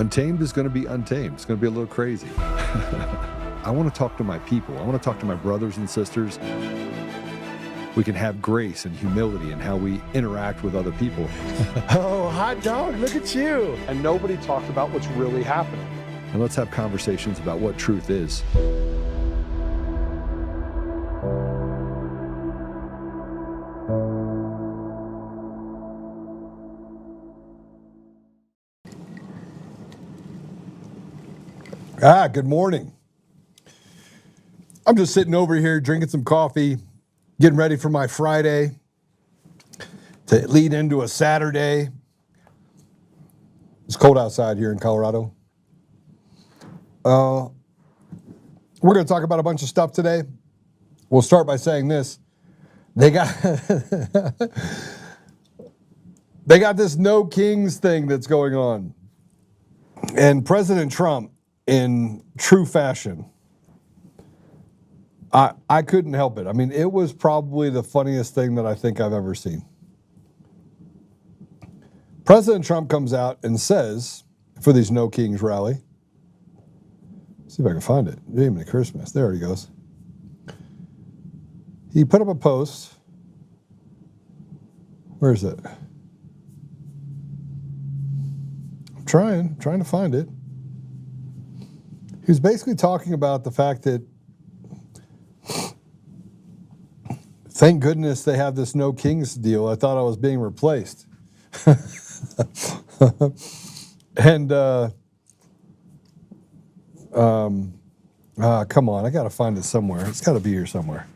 Untamed is going to be untamed. It's going to be a little crazy. I want to talk to my people. I want to talk to my brothers and sisters. We can have grace and humility in how we interact with other people. Oh, hot dog, look at you. And nobody talks about what's really happening. And let's have conversations about what truth is. Good morning. I'm just sitting over here drinking some coffee, getting ready for my Friday to lead into a Saturday. It's cold outside here in Colorado. We're going to talk about a bunch of stuff today. We'll start by saying this. They got they got this no kings thing that's going on. And President Trump, in true fashion, I couldn't help it. I mean, it was probably the funniest thing that I think I've ever seen. President Trump comes out and says, for these No Kings rally, see if I can find it. Jiminy Christmas. There he goes. He put up a post. Where is it? I'm trying to find it. He was basically talking about the fact that thank goodness they have this no kings deal. I thought I was being replaced. And come on, I got to find it somewhere. It's got to be here somewhere.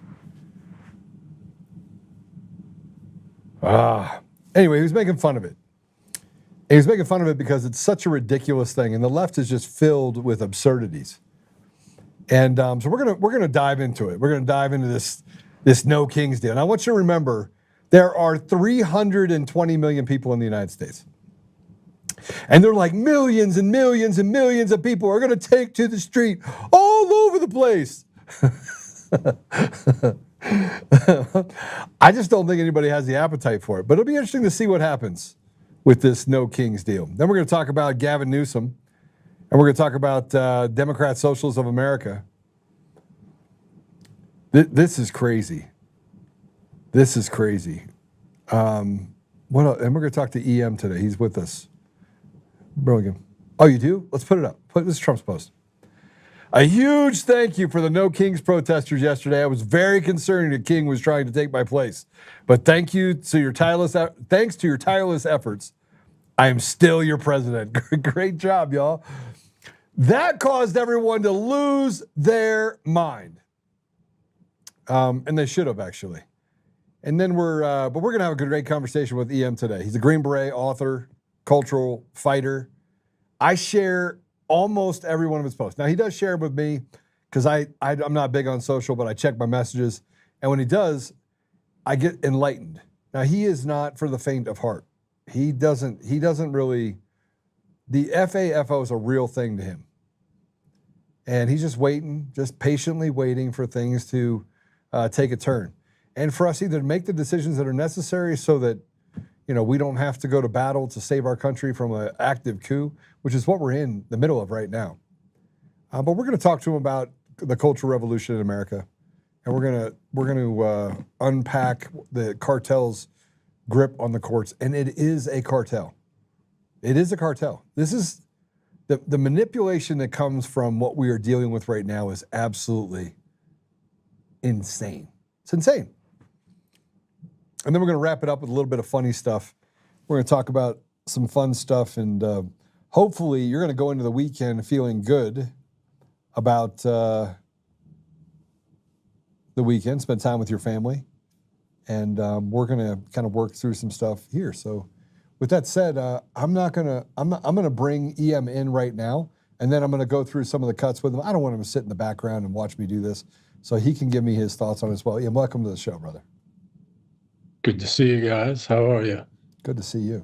Anyway, he was making fun of it. And he was making fun of it because it's such a ridiculous thing, and the left is just filled with absurdities. And so we're gonna dive into it. We're gonna dive into this no kings deal. And I want you to remember, there are 320 million people in the United States. And they're like millions and millions and millions of people are going to take to the street all over the place. I just don't think anybody has the appetite for it. But it'll be interesting to see what happens with this no kings deal. Then we're going to talk about Gavin Newsom. And we're going to talk about Democrat Socialists of America. This is crazy. This is crazy. And we're going to talk to E.M today. He's with us. Burlingame. Oh, you do? Let's put it up. This is Trump's post. A huge thank you for the No Kings protesters yesterday. I was very concerned a king was trying to take my place. But thanks to your tireless efforts, I am still your president. Great job, y'all. That caused everyone to lose their mind. And they should have, actually. And then we're going to have a great conversation with E.M today. He's a Green Beret author, cultural fighter. I share almost every one of his posts. Now, he does share with me because I'm not big on social, but I check my messages. And when he does, I get enlightened. Now, he is not for the faint of heart. He doesn't really, the FAFO is a real thing to him. And he's just waiting, just patiently waiting for things to take a turn. And for us either to make the decisions that are necessary so that, we don't have to go to battle to save our country from an active coup, which is what we're in the middle of right now. But we're going to talk to him about the cultural revolution in America. And we're going to unpack the cartel's grip on the courts. And it is a cartel. It is a cartel. This is the manipulation that comes from what we are dealing with right now is absolutely insane. It's insane. And then we're going to wrap it up with a little bit of funny stuff. We're going to talk about some fun stuff, and hopefully you're going to go into the weekend feeling good about the weekend, spend time with your family, and we're going to kind of work through some stuff here. So with that said, I'm going to bring E.M in right now, and then I'm going to go through some of the cuts with him. I don't want him to sit in the background and watch me do this, so he can give me his thoughts on it as well. E.M, welcome to the show, brother. Good to see you guys. How are you? Good to see you.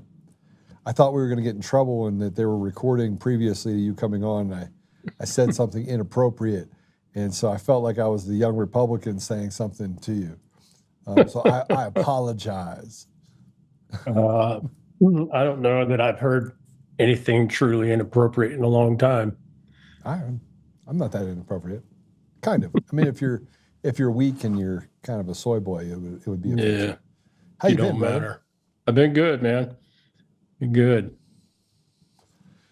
I thought we were going to get in trouble and that they were recording previously to you coming on. I said something inappropriate, and so I felt like I was the young Republican saying something to you. So I apologize. I don't know that I've heard anything truly inappropriate in a long time. I'm not that inappropriate. Kind of. I mean, if you're weak and you're kind of a soy boy, it would be offensive. Yeah, How you been, don't brother? matter. I've been good, man. Been good.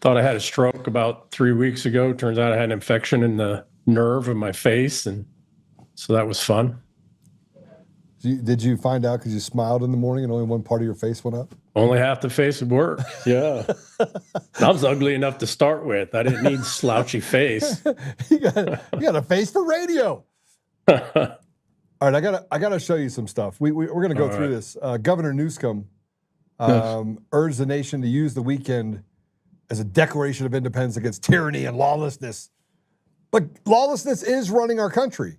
Thought I had a stroke about 3 weeks ago. Turns out I had an infection in the nerve of my face, and so that was fun. Did you find out because you smiled in the morning and only one part of your face went up? Only half the face would work. Yeah. I was ugly enough to start with. I didn't need slouchy face. you got a face for radio. All right, I gotta show you some stuff. We're gonna go through this. Governor Newsom urged the nation to use the weekend as a declaration of independence against tyranny and lawlessness. But lawlessness is running our country.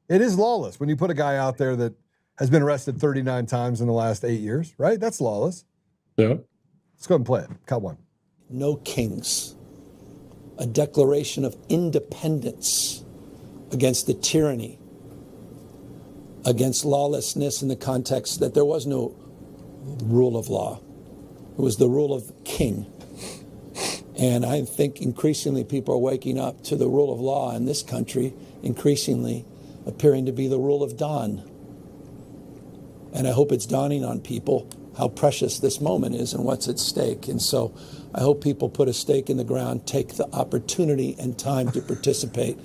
It is lawless when you put a guy out there that has been arrested 39 times in the last 8 years, right? That's lawless. Yeah. Let's go ahead and play it. Cut one. No kings. A declaration of independence against the tyranny, against lawlessness in the context that there was no rule of law. It was the rule of king. And I think increasingly people are waking up to the rule of law in this country, increasingly appearing to be the rule of Don. And I hope it's dawning on people how precious this moment is and what's at stake. And so I hope people put a stake in the ground, take the opportunity and time to participate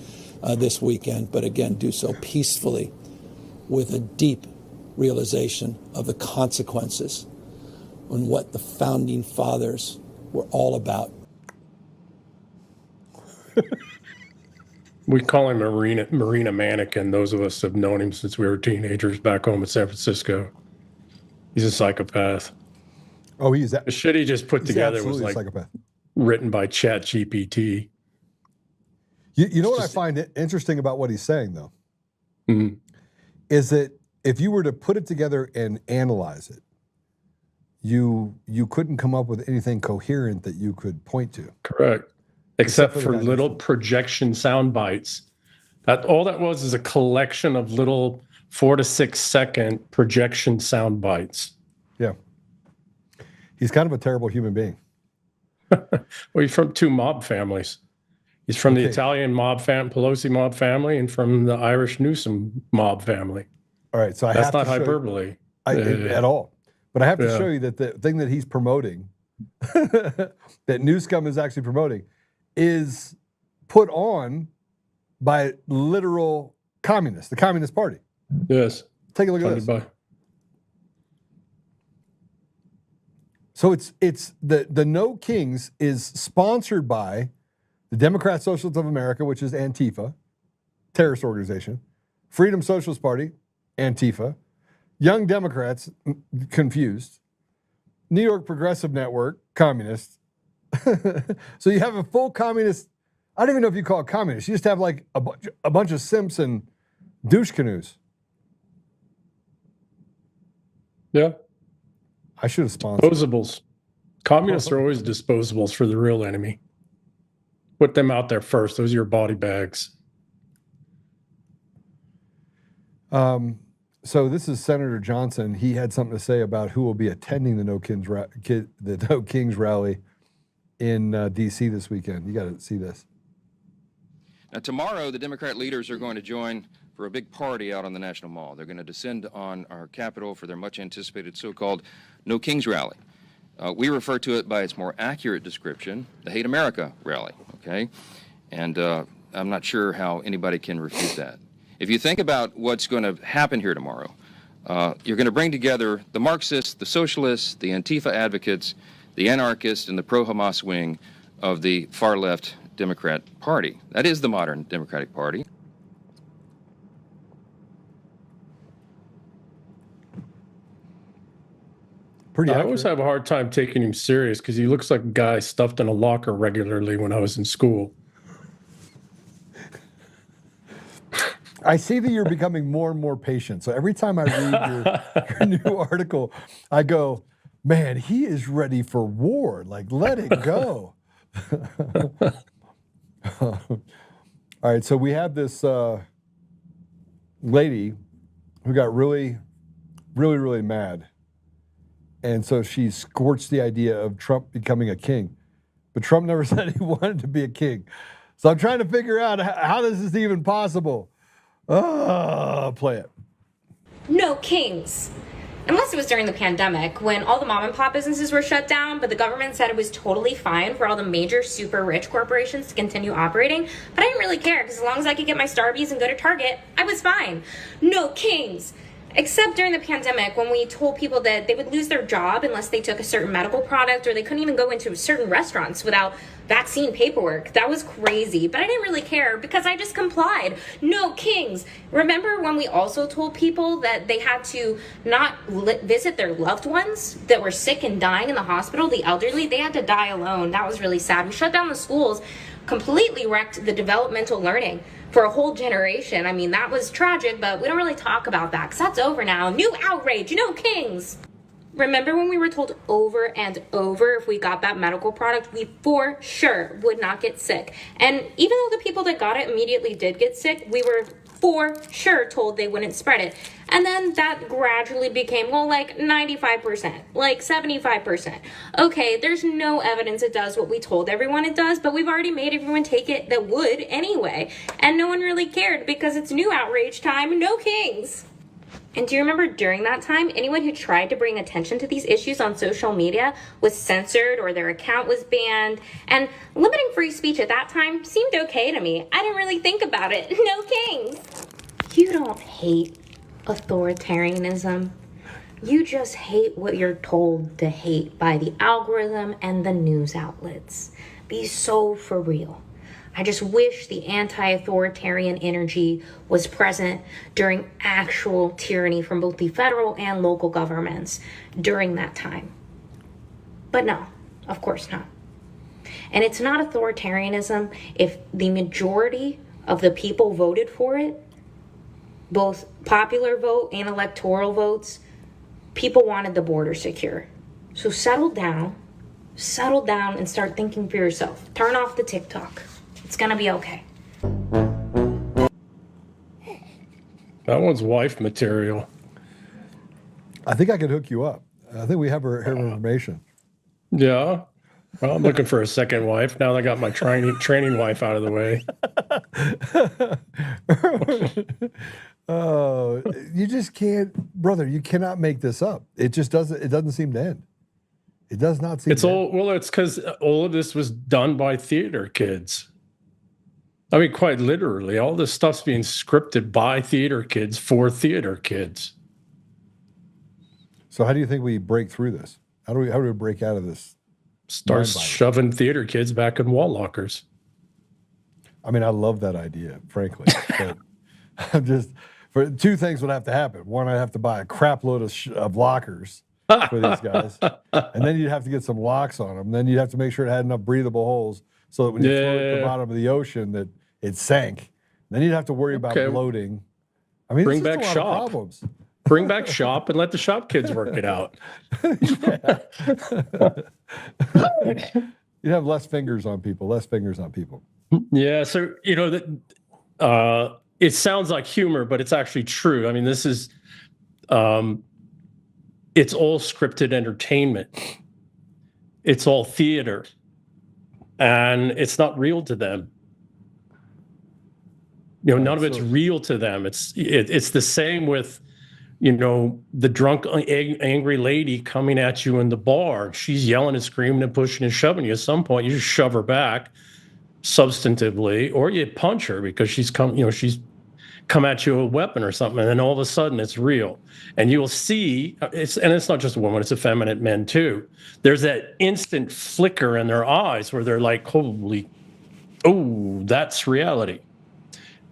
this weekend, but again, do so peacefully with a deep realization of the consequences and what the founding fathers were all about. We call him Marina Mannequin. Those of us have known him since we were teenagers back home in San Francisco. He's a psychopath. Oh, he's that. The shit he just put together was like written by Chat GPT. You know what I find interesting about what he's saying, though, is that if you were to put it together and analyze it, you couldn't come up with anything coherent that you could point to. Correct. Except for little projection sound bites. All that was is a collection of little 4 to 6 second projection sound bites. Yeah. He's kind of a terrible human being. Well, he's from 2 mob families. He's from the Italian mob Pelosi mob family and from the Irish Newsom mob family. All right, so that's not hyperbole at all. But I have to show you that the thing that he's promoting, that Newsom is actually promoting, is put on by literal communists, the Communist Party. Yes. Take a look at this. So it's the No Kings is sponsored by the Democrat Socialists of America, which is Antifa, terrorist organization, Freedom Socialist Party, Antifa, Young Democrats, confused, New York Progressive Network, communist. So you have a full communist. I don't even know if you call it communist. You just have like a bunch of simps and douche canoes. Yeah. I should have sponsored. Disposables. Communists are always disposables for the real enemy. Put them out there first. Those are your body bags. So this is Senator Johnson. He had something to say about who will be attending the No Kings rally in D.C. this weekend. You got to see this. Now, tomorrow, the Democrat leaders are going to join for a big party out on the National Mall. They're going to descend on our Capitol for their much-anticipated so-called No Kings rally. We refer to it by its more accurate description, the Hate America rally, okay? And I'm not sure how anybody can refute that. If you think about what's going to happen here tomorrow, you're going to bring together the Marxists, the socialists, the Antifa advocates, the anarchists, and the pro-Hamas wing of the far-left Democrat Party. That is the modern Democratic Party. I always have a hard time taking him serious because he looks like a guy stuffed in a locker regularly when I was in school. I see that you're becoming more and more patient. So every time I read your new article, I go, man, he is ready for war. Like, let it go. All right, so we have this lady who got really mad. And so she scorched the idea of Trump becoming a king. but Trump never said he wanted to be a king. So I'm trying to figure out how this is even possible. Play it. No kings. Unless it was during the pandemic when all the mom and pop businesses were shut down, but the government said it was totally fine for all the major super rich corporations to continue operating. But I didn't really care because as long as I could get my Starbucks and go to Target, I was fine. No kings. Except during the pandemic when we told people that they would lose their job unless they took a certain medical product, or they couldn't even go into certain restaurants without vaccine paperwork. That was crazy, but I didn't really care because I just complied. No kings. Remember when we also told people that they had to not visit their loved ones that were sick and dying in the hospital, the elderly? They had to die alone. That was really sad. We shut down the schools, completely wrecked the developmental learning for a whole generation. I mean, that was tragic, but we don't really talk about that because that's over now. New outrage, no kings. Remember when we were told over and over if we got that medical product, we for sure would not get sick. And even though the people that got it immediately did get sick, we were for sure told they wouldn't spread it. And then that gradually became, well, like 95%, like 75%. Okay, there's no evidence it does what we told everyone it does, but we've already made everyone take it that would anyway. And no one really cared because it's new outrage time, no kings. And do you remember during that time, anyone who tried to bring attention to these issues on social media was censored or their account was banned? And limiting free speech at that time seemed okay to me. I didn't really think about it. No kings. You don't hate authoritarianism. You just hate what you're told to hate by the algorithm and the news outlets. Be so for real. I just wish the anti-authoritarian energy was present during actual tyranny from both the federal and local governments during that time. But no, of course not. And it's not authoritarianism if the majority of the people voted for it, both popular vote and electoral votes. People wanted the border secure. So settle down and start thinking for yourself. Turn off the TikTok. It's gonna be okay. That one's wife material. I think I could hook you up. I think we have her information. Yeah. Well, I'm looking for a second wife now that I got my training wife out of the way. Oh, you just can't, brother. You cannot make this up. It just doesn't. It doesn't seem to end. It does not seem. It's all well. It's because all of this was done by theater kids. I mean, quite literally, all this stuff's being scripted by theater kids for theater kids. So, how do you think we break through this? How do we break out of this? Start shoving theater kids back in wall lockers. I mean, I love that idea, frankly. But I'm just for two things would have to happen. One, I'd have to buy a crap load of lockers for these guys, and then you'd have to get some locks on them. Then you'd have to make sure it had enough breathable holes so that when you throw it at the bottom of the ocean, that it sank. Then you'd have to worry about bloating. I mean, bring it's back just a lot of problems. Bring back shop and let the shop kids work it out. You'd have less fingers on people. Yeah. So, you know, that it sounds like humor, but it's actually true. I mean, this is, it's all scripted entertainment. It's all theater. And it's not real to them. You know, none of it's real to them. It's the same with, you know, the drunk, angry lady coming at you in the bar. She's yelling and screaming and pushing and shoving you. At some point, you just shove her back substantively, or you punch her because she's come at you with a weapon or something, and then all of a sudden it's real. And you'll see, it's not just a woman, it's effeminate men too. There's that instant flicker in their eyes where they're like, holy, oh, that's reality.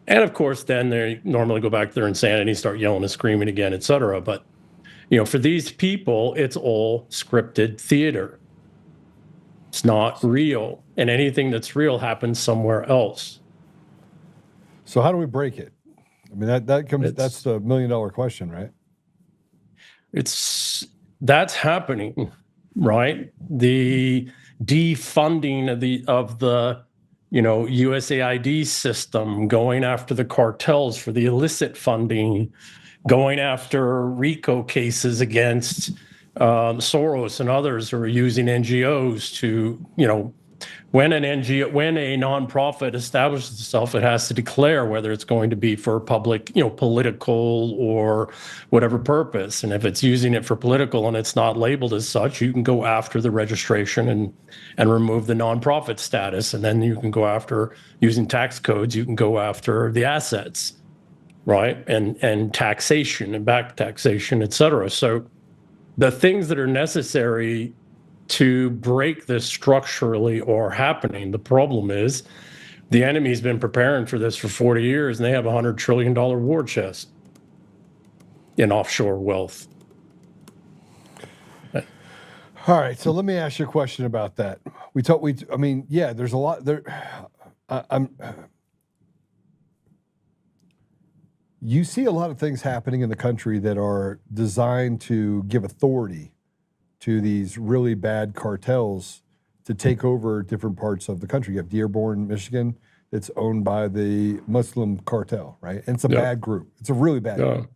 And of course, then they normally go back to their insanity, start yelling and screaming again, et cetera. But, you know, for these people, it's all scripted theater. It's not real. And anything that's real happens somewhere else. So how do we break it? I mean, that's the $1 million question, right? That's happening, right? The defunding of the you know, USAID system, going after the cartels for the illicit funding, going after RICO cases against Soros and others who are using NGOs to, you know, when an NGO, when a nonprofit establishes itself, it has to declare whether it's going to be for public, political or whatever purpose. And if it's using it for political and it's not labeled as such, you can go after the registration and remove the nonprofit status. And then you can go after, using tax codes, you can go after the assets, right? And taxation and back taxation, et cetera. So the things that are necessary to break this structurally are happening. The problem is the enemy's been preparing for this for 40 years, and they have a $100 trillion war chest in offshore wealth. All right, so let me ask you a question about that. There's a lot there. You see a lot of things happening in the country that are designed to give authority to these really bad cartels to take over different parts of the country. You have Dearborn, Michigan, that's owned by the Muslim cartel, right? And it's a bad group. It's a really bad group.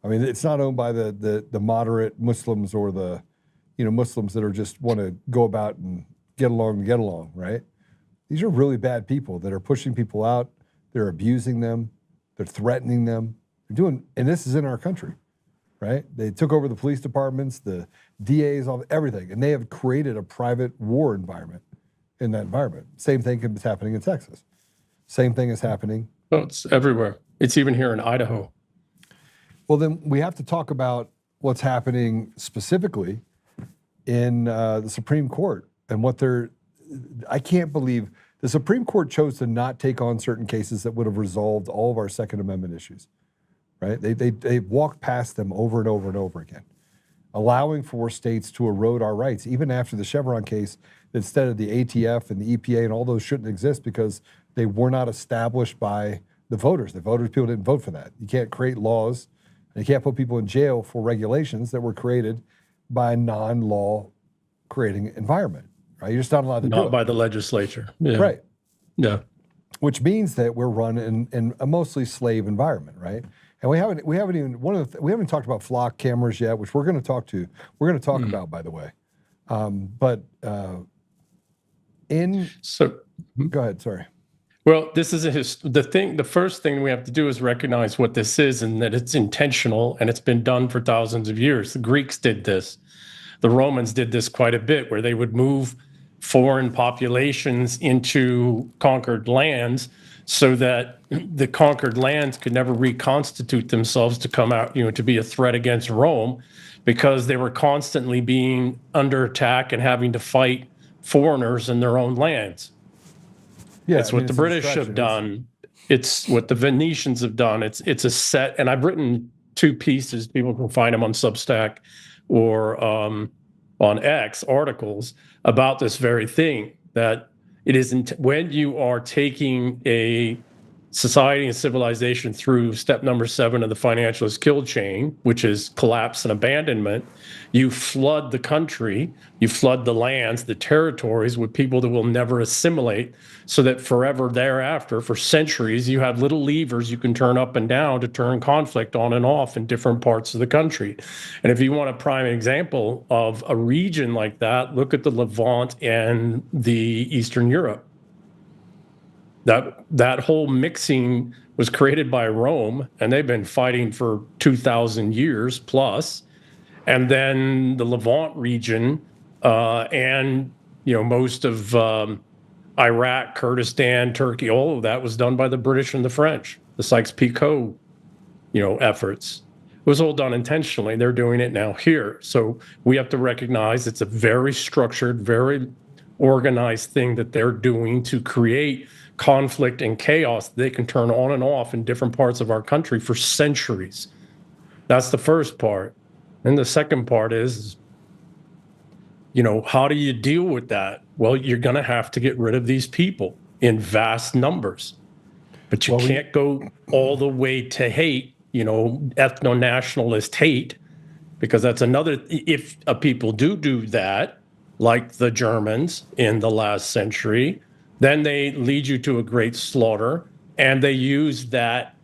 I mean, it's not owned by the moderate Muslims or the Muslims that are just want to go about and get along, right? These are really bad people that are pushing people out. They're abusing them. They're threatening them. And this is in our country, right? They took over the police departments, the DAs, everything, and they have created a private war environment in that environment. Same thing is happening in Texas. Same thing is happening. Oh, it's everywhere. It's even here in Idaho. Well, then we have to talk about what's happening specifically in the Supreme Court and I can't believe the Supreme Court chose to not take on certain cases that would have resolved all of our Second Amendment issues, right? They walked past them over and over and over again, allowing for states to erode our rights, even after the Chevron case, instead of the ATF and the EPA and all those shouldn't exist because they were not established by the voters. People didn't vote for that. You can't create laws, and you can't put people in jail for regulations that were created by a non-law creating environment, right? You're just not allowed to do it. Not by the legislature. Yeah. Right. Yeah. Which means that we're run in a mostly slave environment, right? And we haven't even talked about flock cameras yet, which we're going to talk about, by the way. Go ahead. Sorry. Well, this is the first thing we have to do is recognize what this is and that it's intentional and it's been done for thousands of years. The Greeks did this. The Romans did this quite a bit, where they would move foreign populations into conquered lands so that the conquered lands could never reconstitute themselves to come out, to be a threat against Rome, because they were constantly being under attack and having to fight foreigners in their own lands. Yeah, it's what the British have done. It's what the Venetians have done. It's a set, and I've written 2 pieces. People can find them on Substack or on X articles about this very thing, that it isn't when you are taking a society and civilization through step number 7 of the financialist kill chain, which is collapse and abandonment, you flood the country, you flood the lands, the territories with people that will never assimilate, so that forever thereafter, for centuries, you have little levers you can turn up and down to turn conflict on and off in different parts of the country. And if you want a prime example of a region like that, look at the Levant and the Eastern Europe. That whole mixing was created by Rome, and they've been fighting for 2,000 years plus. And then the Levant region and most of Iraq, Kurdistan, Turkey, all of that was done by the British and the French. The Sykes-Picot, efforts. It was all done intentionally. They're doing it now here. So we have to recognize it's a very structured, very organized thing that they're doing to create conflict and chaos they can turn on and off in different parts of our country for centuries. That's the first part. And the second part is, how do you deal with that? Well, you're going to have to get rid of these people in vast numbers. But you can't go all the way to hate, ethno-nationalist hate, because that's another, if a people do that, like the Germans in the last century, then they lead you to a great slaughter, and they use that,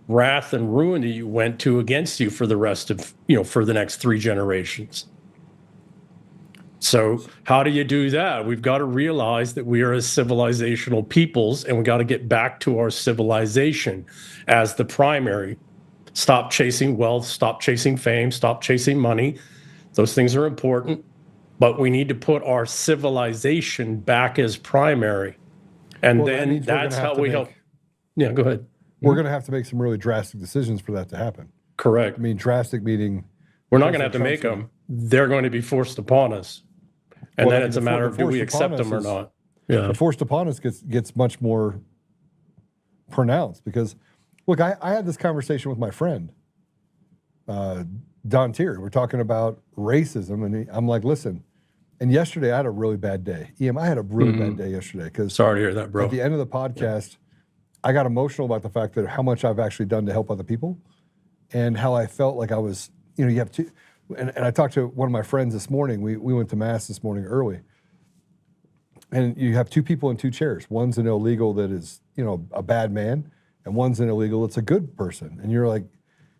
wrath and ruin that you went to against you for the rest of, for the next 3 generations. So how do you do that? We've got to realize that we are as civilizational peoples, and we got to get back to our civilization as the primary. Stop chasing wealth, stop chasing fame, stop chasing money. Those things are important, but we need to put our civilization back as primary. And Well, that then means we're gonna that's have how to we make- help. Yeah, go ahead. We're going to have to make some really drastic decisions for that to happen. Correct. I mean, drastic meaning We're not going to have President to make Trump's them. They're going to be forced upon us. And Well, I then mean, it's a the matter of do we forced upon accept them or us is- not? Yeah. the forced upon us gets much more pronounced because, look, I had this conversation with my friend, Don Tier. We're talking about racism, and I'm like, listen, and yesterday I had a really bad day. E.M, I had a really bad day yesterday because Sorry to hear that, bro. at the end of the podcast, I got emotional about the fact that how much I've actually done to help other people and how I felt like I was, you have two, and I talked to one of my friends this morning. We went to Mass this morning early. And you have two people in two chairs. One's an illegal that is, a bad man, and one's an illegal that's a good person. And you're like,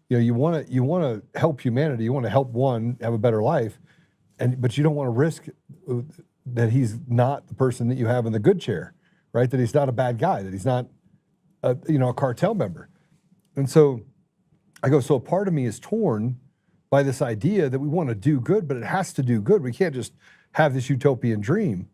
you want to help humanity. You want to help one have a better life, but you don't want to risk that he's not the person that you have in the good chair, right? That he's not a bad guy. That he's not, a cartel member. And so I go, so a part of me is torn by this idea that we want to do good, but it has to do good. We can't just have this utopian dream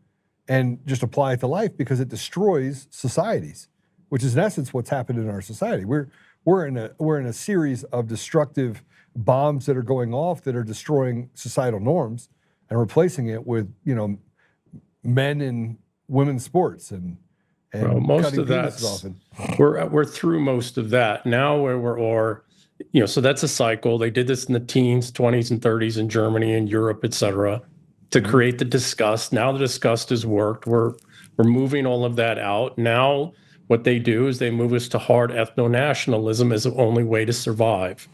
and just apply it to life because it destroys societies, which is in essence what's happened in our society. We're in a series of destructive bombs that are going off that are destroying societal norms and replacing it with men in women's sports and Well, most cutting of penises that's off. And we're through most of that now. Where we're so that's a cycle. They did this in the teens, 20s, and 30s in Germany and Europe, etc., to create the disgust. Now the disgust has worked. We're moving all of that out. Now what they do is they move us to hard ethno-nationalism as the only way to survive.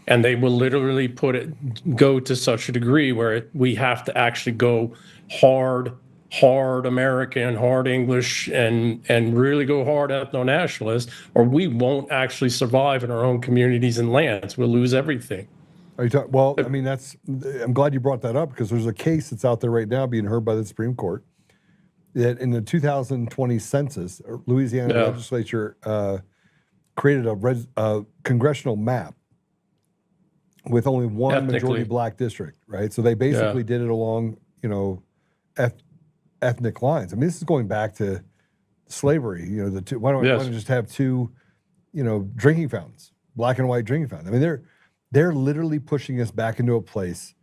And they will literally go to such a degree where we have to actually go hard American, hard English, and really go hard ethno-nationalist, or we won't actually survive in our own communities and lands. We'll lose everything. Are you talking? Well, I mean, I'm glad you brought that up because there's a case that's out there right now being heard by the Supreme Court that in the 2020 census, Louisiana legislature created a congressional map with only one majority black district, right? So they basically did it along, ethnic lines. I mean, this is going back to slavery. Why don't we just have two, drinking fountains, black and white drinking fountains? I mean, they're literally pushing us back into a place,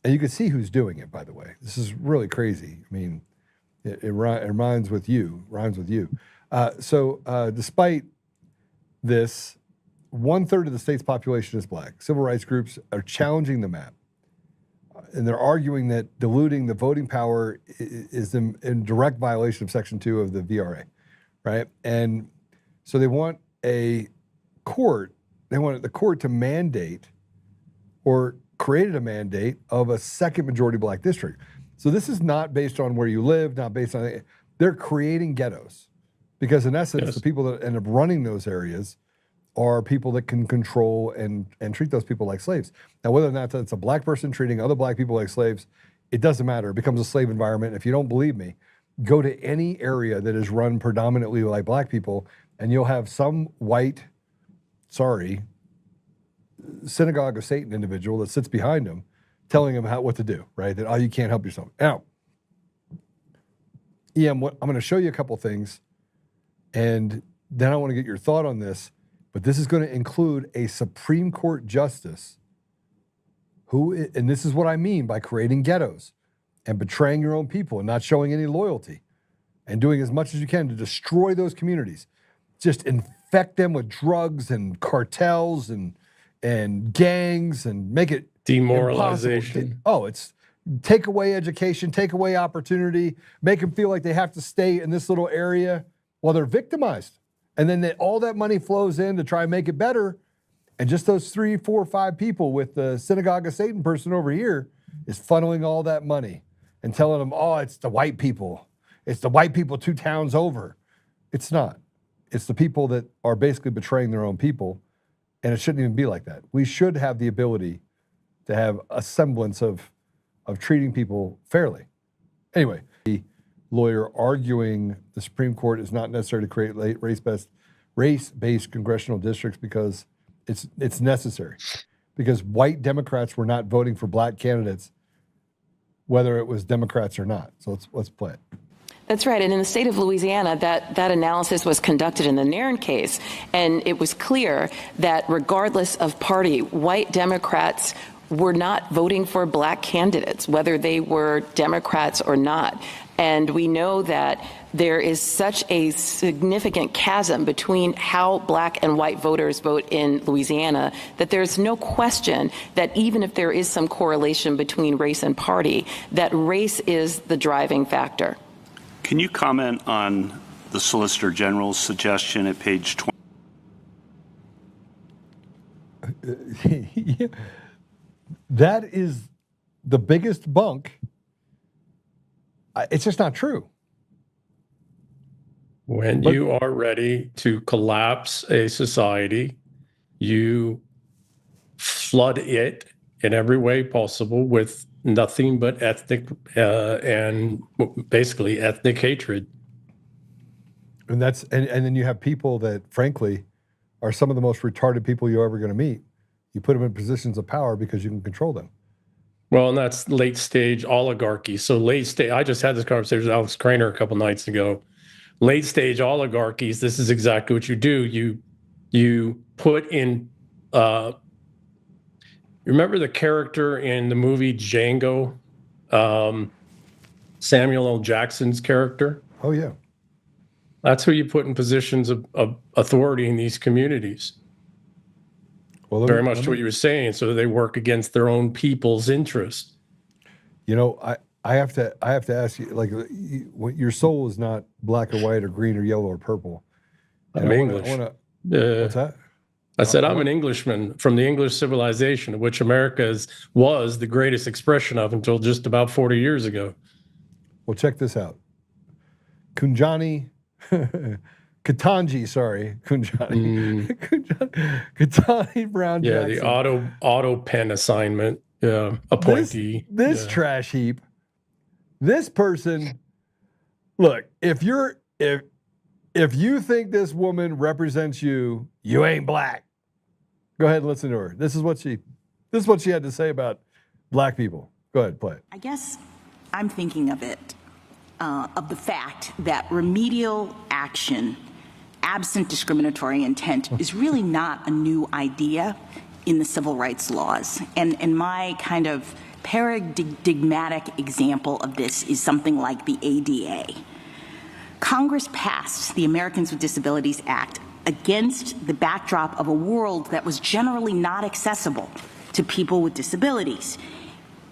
and you can see who's doing it. By the way, this is really crazy. I mean, it rhymes with you. So despite this, 1/3 of the state's population is black. Civil rights groups are challenging the map. And they're arguing that diluting the voting power is in direct violation of Section 2 of the VRA, right? And so they want the court to mandate or created a mandate of a second majority black district. So this is not based on where you live, not based on, they're creating ghettos because in essence, the people that end up running those areas are people that can control and treat those people like slaves. Now, whether or not that's a black person treating other black people like slaves, it doesn't matter. It becomes a slave environment. If you don't believe me, go to any area that is run predominantly like black people, and you'll have some white, synagogue of Satan individual that sits behind him telling him what to do, right? That, you can't help yourself. Now, E.M, I'm going to show you a couple things, and then I want to get your thought on this. But this is going to include a Supreme Court justice and this is what I mean by creating ghettos and betraying your own people and not showing any loyalty and doing as much as you can to destroy those communities. Just infect them with drugs and cartels and gangs and make it demoralization. Impossible. It's take away education, take away opportunity, make them feel like they have to stay in this little area while they're victimized. And then all that money flows in to try and make it better. And just those 3, 4, 5 people with the synagogue of Satan person over here is funneling all that money and telling them, it's the white people. It's the white people 2 towns over. It's not. It's the people that are basically betraying their own people. And it shouldn't even be like that. We should have the ability to have a semblance of of treating people fairly. Anyway, the lawyer arguing the Supreme Court is not necessary to create race-based congressional districts because it's necessary. Because white Democrats were not voting for black candidates, whether it was Democrats or not. So let's play it. That's right. And in the state of Louisiana, that analysis was conducted in the Nairn case. And it was clear that regardless of party, white Democrats were not voting for black candidates, whether they were Democrats or not. And we know that there is such a significant chasm between how black and white voters vote in Louisiana that there's no question that even if there is some correlation between race and party, that race is the driving factor. Can you comment on the Solicitor General's suggestion at page 20? That is the biggest bunk. It's just not true. When you are ready to collapse a society, you flood it in every way possible with nothing but ethnic and basically ethnic hatred. And then you have people that, frankly, are some of the most retarded people you're ever going to meet. You put them in positions of power because you can control them. Well, and that's late stage oligarchy. So late stage, I just had this conversation with Alex Craner a couple nights ago. Late stage oligarchies, this is exactly what you do. You put in, remember the character in the movie Django, Samuel L. Jackson's character? Oh, yeah. That's who you put in positions of authority in these communities. Well, very much to what you were saying, so they work against their own people's interests. You know, I have to ask you, like, your soul is not black or white or green or yellow or purple. I'm English. What's that? I said I'm an Englishman from the English civilization, of which America was the greatest expression of until just about 40 years ago. Well, check this out. Katanji Brown Jackson. Yeah, the auto pen assignment appointee. This trash heap. This person. Look, if you think this woman represents you, you ain't black. Go ahead and listen to her. This is what she had to say about black people. Go ahead, play it. I guess I'm thinking of it, of the fact that remedial action, absent discriminatory intent, is really not a new idea in the civil rights laws. And my kind of paradigmatic example of this is something like the ADA. Congress passed the Americans with Disabilities Act against the backdrop of a world that was generally not accessible to people with disabilities.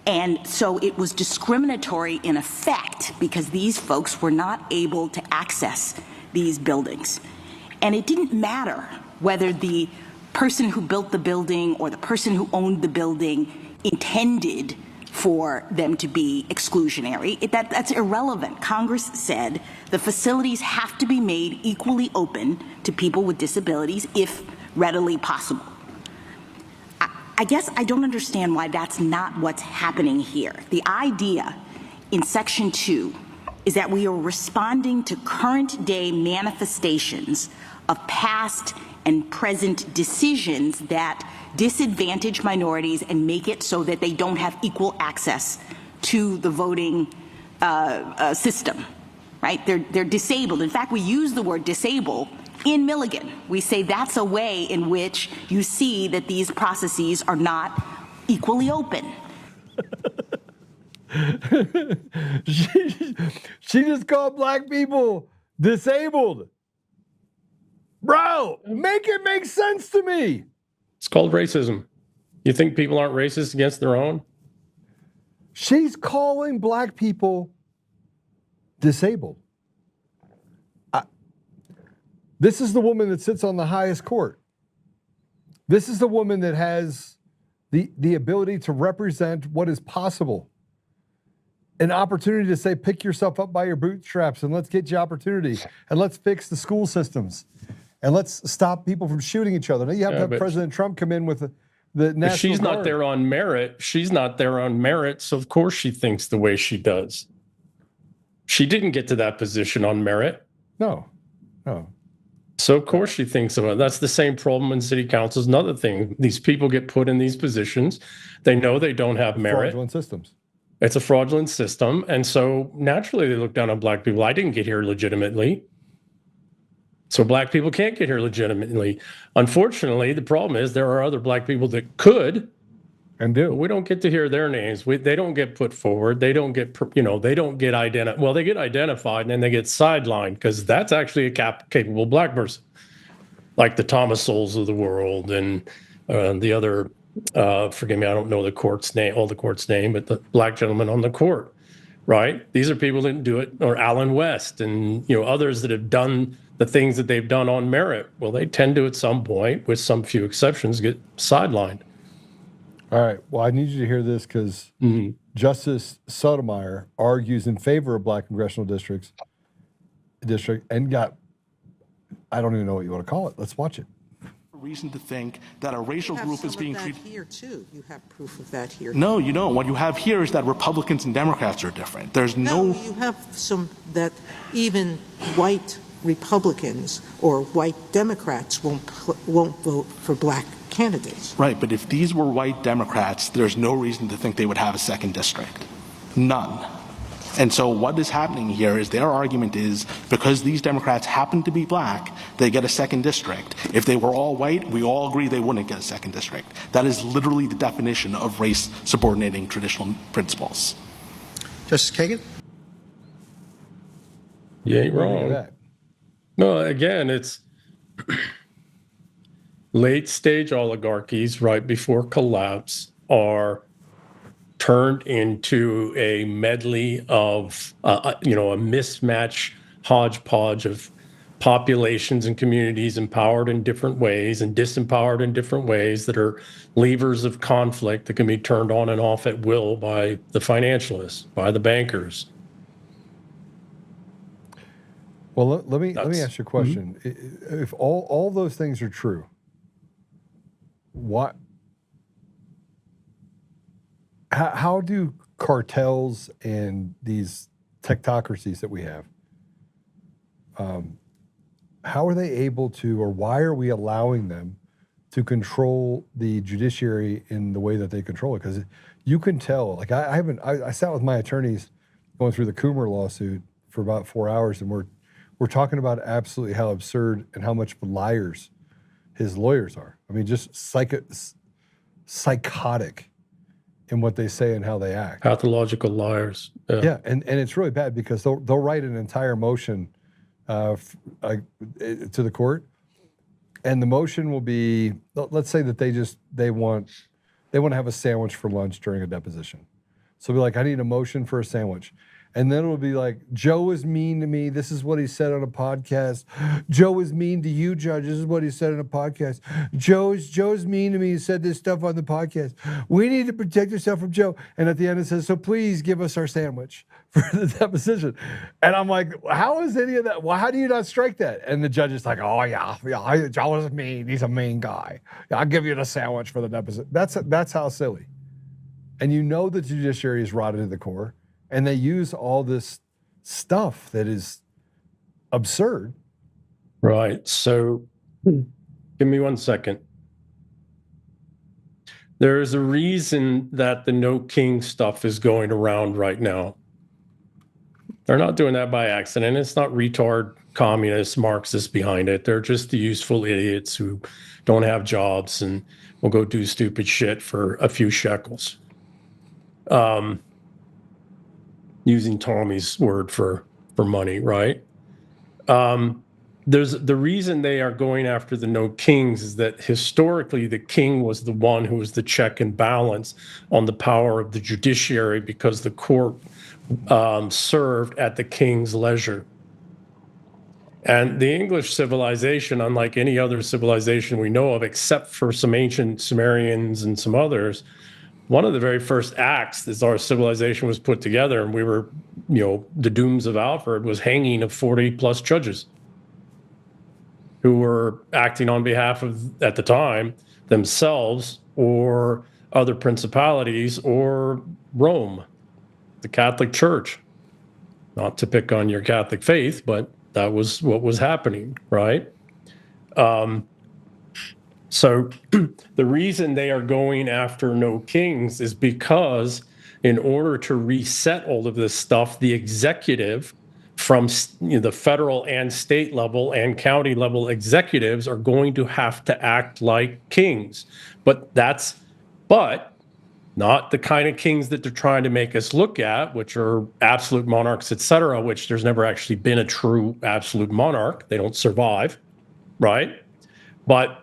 And so it was discriminatory in effect because these folks were not able to access these buildings. And it didn't matter whether the person who built the building or the person who owned the building intended for them to be exclusionary. That's irrelevant. Congress said the facilities have to be made equally open to people with disabilities if readily possible. I guess I don't understand why that's not what's happening here. The idea in Section 2 is that we are responding to current day manifestations of past and present decisions that disadvantage minorities and make it so that they don't have equal access to the voting system, right? They're disabled. In fact, we use the word disable in Milligan. We say that's a way in which you see that these processes are not equally open. She just called black people disabled. Bro, make it make sense to me. It's called racism. You think people aren't racist against their own? She's calling black people disabled. This is the woman that sits on the highest court. This is the woman that has the ability to represent what is possible. An opportunity to say, pick yourself up by your bootstraps and let's get you opportunity and let's fix the school systems and let's stop people from shooting each other. Now you have to have President Trump come in with the But National she's not Guard. there on merit. She's not there on merit. So of course she thinks the way she does. She didn't get to that position on merit. No. So of course she thinks about it. That's the same problem in city councils. Another thing, these people get put in these positions. They know they don't have merit. Fraudulent systems. It's a fraudulent system. And so naturally they look down on black people. I didn't get here legitimately. So black people can't get here legitimately. Unfortunately, the problem is there are other black people that could and do. But we don't get to hear their names. They don't get put forward. They don't get, they don't get identified. Well, they get identified and then they get sidelined because that's actually a capable black person, like the Thomas Souls of the world and the other. Forgive me, I don't know the court's name, all the court's name, but the black gentleman on the court, right? These are people that didn't do it, or Alan West and others that have done the things that they've done on merit. Well, they tend to at some point, with some few exceptions, get sidelined. All right. Well, I need you to hear this because Justice Sotomayor argues in favor of black congressional district and got, I don't even know what you want to call it. Let's watch it. Reason to think that a racial group is being treated here too. You have proof of that here. No, you don't. What you have here is that Republicans and Democrats are different. There's no you have some that even white Republicans or white Democrats won't vote for black candidates. Right, but if these were white Democrats, there's no reason to think they would have a second district. None. And so what is happening here is their argument is because these Democrats happen to be black, they get a second district. If they were all white, we all agree they wouldn't get a second district. That is literally the definition of race subordinating traditional principles. Justice Kagan? You ain't wrong. No, again, it's late stage oligarchies right before collapse are turned into a medley of, a mismatch hodgepodge of populations and communities empowered in different ways and disempowered in different ways that are levers of conflict that can be turned on and off at will by the financialists, by the bankers. Well, let me ask you a question. If all those things are true, how do cartels and these technocracies that we have, how are they able to, or why are we allowing them to control the judiciary in the way that they control it? Because you can tell, like I sat with my attorneys going through the Coomer lawsuit for about 4 hours, and we're talking about absolutely how absurd and how much liars his lawyers are. I mean, just psychotic in what they say and how they act. Pathological liars. Yeah, and it's really bad because they'll write an entire motion to the court, and the motion will be, let's say that they want to have a sandwich for lunch during a deposition. So it'll be like, I need a motion for a sandwich. And then it'll be like, Joe was mean to me. This is what he said on a podcast. Joe was mean to you, Judge. This is what he said on a podcast. Joe's mean to me. He said this stuff on the podcast. We need to protect ourselves from Joe. And at the end it says, so please give us our sandwich for the deposition. And I'm like, how is any of that? Well, how do you not strike that? And the judge is like, oh yeah, Joe was mean. He's a mean guy. I'll give you the sandwich for the deposition. That's how silly. And you know the judiciary is rotted to the core. And they use all this stuff that is absurd. Right. So give me 1 second. There is a reason that the no king stuff is going around right now. They're not doing that by accident. It's not retard communists, Marxists behind it. They're just the useful idiots who don't have jobs and will go do stupid shit for a few shekels. Using Tommy's word for money, right? There's the reason they are going after the no kings is that historically the king was the one who was the check and balance on the power of the judiciary because the court served at the king's leisure. And the English civilization, unlike any other civilization we know of, except for some ancient Sumerians and some others, one of the very first acts as our civilization was put together, and we were, the dooms of Alfred, was hanging of 40 plus judges who were acting on behalf of, at the time, themselves or other principalities or Rome, the Catholic Church. Not to pick on your Catholic faith, but that was what was happening, right? So the reason they are going after no kings is because in order to reset all of this stuff, the executive from the federal and state level and county level executives are going to have to act like kings. But not the kind of kings that they're trying to make us look at, which are absolute monarchs, et cetera, which there's never actually been a true absolute monarch. They don't survive, right? But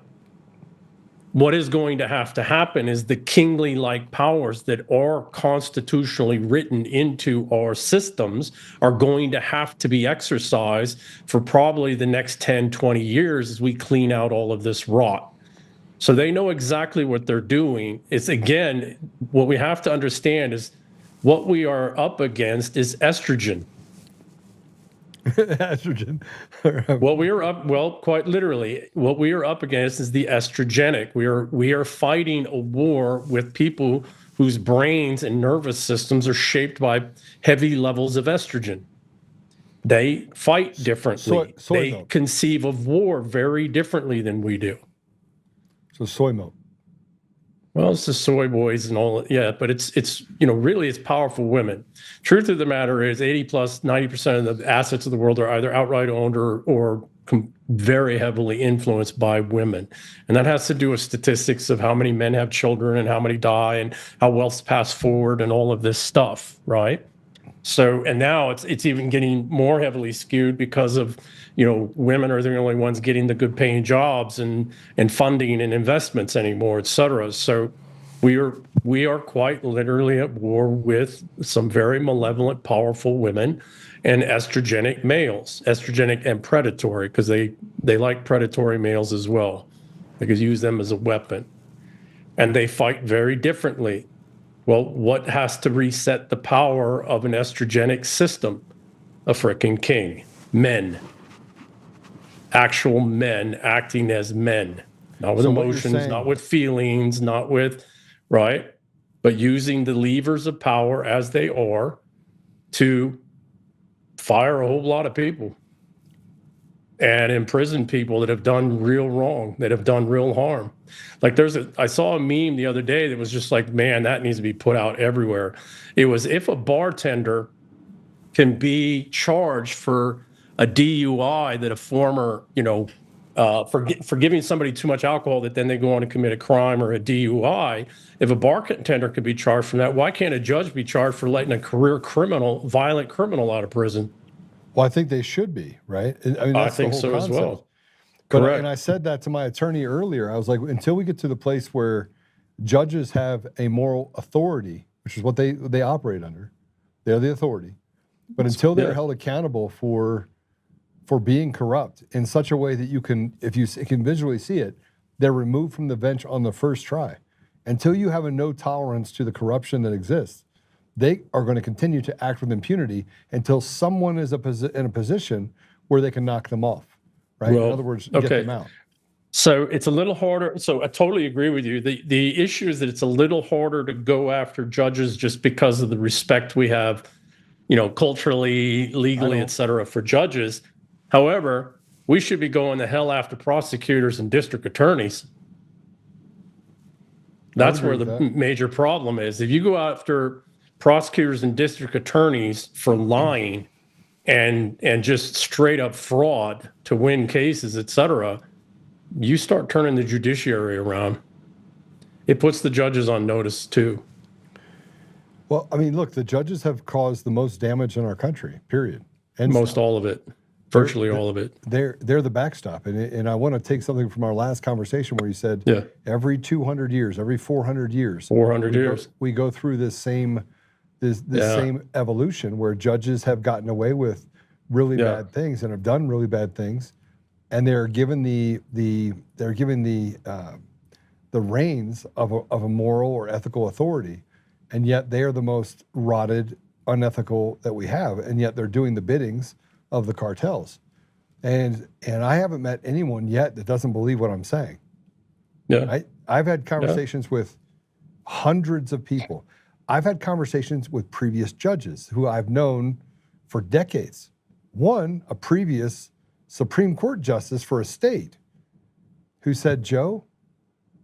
what is going to have to happen is the kingly-like powers that are constitutionally written into our systems are going to have to be exercised for probably the next 10, 20 years as we clean out all of this rot. So they know exactly what they're doing. It's, again, what we have to understand is what we are up against is estrogen. Estrogen. Quite literally, what we are up against is the estrogenic. We are fighting a war with people whose brains and nervous systems are shaped by heavy levels of estrogen. They fight differently. They milk. conceive of war very differently than we do. So soy milk. Well, it's the soy boys and all, yeah, but it's really it's powerful women. Truth of the matter is 90% of the assets of the world are either outright owned or very heavily influenced by women. And that has to do with statistics of how many men have children and how many die and how wealth's passed forward and all of this stuff, right? So, and now it's even getting more heavily skewed because of, women are the only ones getting the good paying jobs and funding and investments anymore, et cetera. So we are quite literally at war with some very malevolent, powerful women and estrogenic males, estrogenic and predatory, because they like predatory males as well. They could use them as a weapon. And they fight very differently. Well, what has to reset the power of an estrogenic system? A frickin' king. Men. Actual men acting as men. Not with emotions, not with feelings, not with, right? But using the levers of power as they are to fire a whole lot of people and imprison people that have done real wrong, that have done real harm. Like I saw a meme the other day that was just like, man, that needs to be put out everywhere. It was, if a bartender can be charged for a DUI that a former, for giving somebody too much alcohol that then they go on to commit a crime or a DUI, if a bartender could be charged from that, why can't a judge be charged for letting a career criminal, violent criminal out of prison? Well, I think they should be, right? I mean, I think so as well. Correct. And I said that to my attorney earlier. I was like, until we get to the place where judges have a moral authority, which is what they operate under, they're the authority. But until they're held accountable for being corrupt in such a way that you can, if you can visually see it, they're removed from the bench on the first try. Until you have a no tolerance to the corruption that exists, they are going to continue to act with impunity until someone is in a position where they can knock them off, right? Well, in other words, get them out. So it's a little harder. So I totally agree with you. The issue is that it's a little harder to go after judges just because of the respect we have, culturally, legally, et cetera, for judges. However, we should be going to hell after prosecutors and district attorneys. That's where the major problem is. If you go after prosecutors and district attorneys for lying and just straight up fraud to win cases, et cetera, you start turning the judiciary around. It puts the judges on notice too. Well, I mean, look, the judges have caused the most damage in our country, period. And all of it, virtually all of it. They're the backstop. And I want to take something from our last conversation where you said every 200 years, every 400 years, we go through this same same evolution where judges have gotten away with really bad things and have done really bad things, and they're given the reins of a moral or ethical authority, and yet they are the most rotted, unethical that we have, and yet they're doing the biddings of the cartels, and I haven't met anyone yet that doesn't believe what I'm saying. Yeah, I've had conversations with hundreds of people. I've had conversations with previous judges who I've known for decades. One, a previous Supreme Court justice for a state, who said, Joe,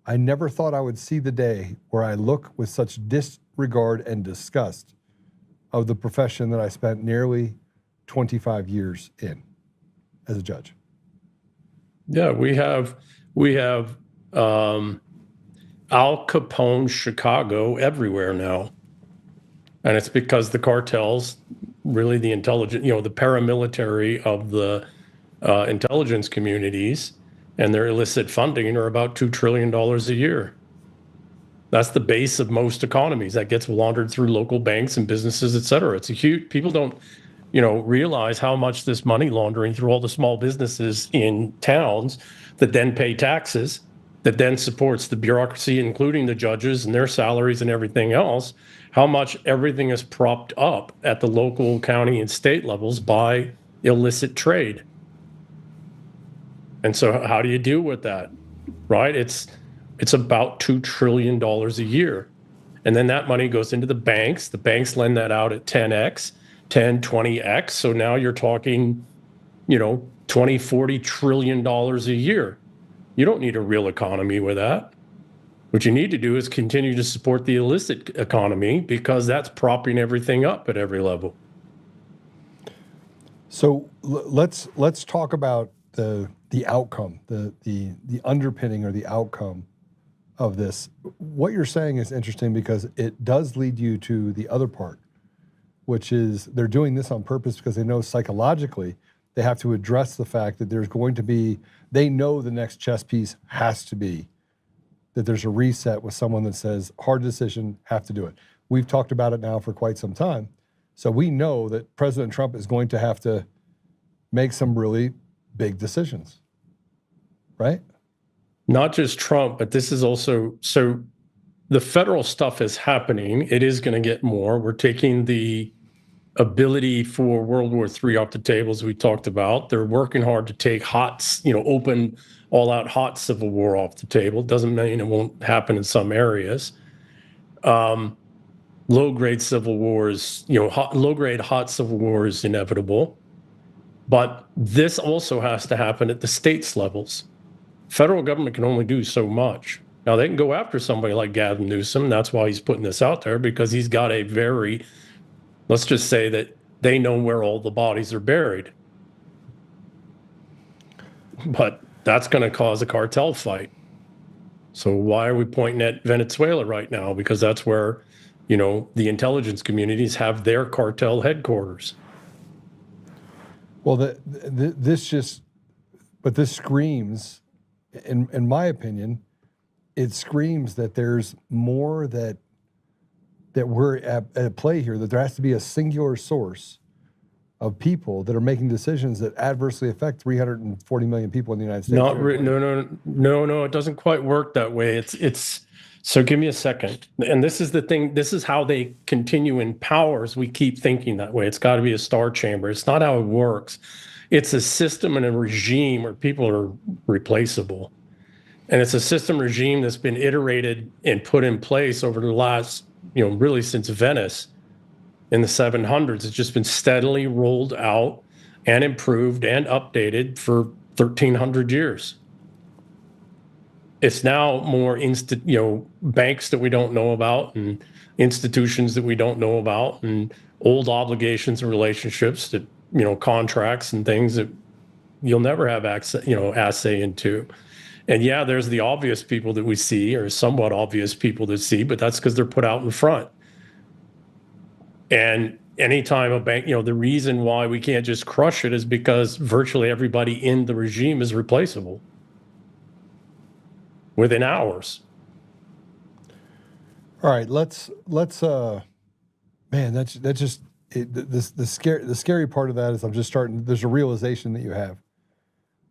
I never thought I would see the day where I look with such disregard and disgust of the profession that I spent nearly 25 years in as a judge. Yeah, we have Al Capone Chicago everywhere now. And it's because the cartels, really the intelligent, the paramilitary of the intelligence communities and their illicit funding are about $2 trillion a year. That's the base of most economies. That gets laundered through local banks and businesses, et cetera. It's a huge, people don't, realize how much this money laundering through all the small businesses in towns that then pay taxes, that then supports the bureaucracy, including the judges and their salaries and everything else, how much everything is propped up at the local, county, and state levels by illicit trade. And so how do you deal with that, right? It's about $2 trillion a year. And then that money goes into the banks. The banks lend that out at 10x, 10, 20x. So now you're talking, 20, $40 trillion a year. You don't need a real economy with that. What you need to do is continue to support the illicit economy because that's propping everything up at every level. So let's talk about the outcome, the underpinning or the outcome of this. What you're saying is interesting because it does lead you to the other part, which is they're doing this on purpose because they know psychologically they have to address the fact that there's going to be, they know the next chess piece has to be that there's a reset with someone that says, hard decision, have to do it. We've talked about it now for quite some time. So we know that President Trump is going to have to make some really big decisions, right? Not just Trump, but this is also, so the federal stuff is happening. It is going to get more. We're taking the ability for World War III off the table, as we talked about. They're working hard to take open, all-out hot civil war off the table. Doesn't mean it won't happen in some areas. Low-grade civil wars, low-grade hot civil war is inevitable. But this also has to happen at the states levels. Federal government can only do so much. Now, they can go after somebody like Gavin Newsom. That's why he's putting this out there, because he's got a very, let's just say that they know where all the bodies are buried. But that's going to cause a cartel fight. So why are we pointing at Venezuela right now? Because that's where, the intelligence communities have their cartel headquarters. Well, this screams, in my opinion, it screams that there's more that we're at play here, that there has to be a singular source of people that are making decisions that adversely affect 340 million people in the United States. No, it doesn't quite work that way. It's so give me a second. And this is the thing, this is how they continue in power, as we keep thinking that way. It's got to be a star chamber. It's not how it works. It's a system and a regime where people are replaceable. And it's a system regime that's been iterated and put in place over the last, really since Venice in the 700s. It's just been steadily rolled out and improved and updated for 1,300 years. It's now more banks that we don't know about and institutions that we don't know about and old obligations and relationships that, contracts and things that you'll never have access, assay into. And yeah, there's the obvious people that we see, or somewhat obvious people that see, but that's because they're put out in front. And anytime a bank, the reason why we can't just crush it is because virtually everybody in the regime is replaceable within hours. All right, let's man, that's just the scary part of that is I'm just starting. There's a realization that you have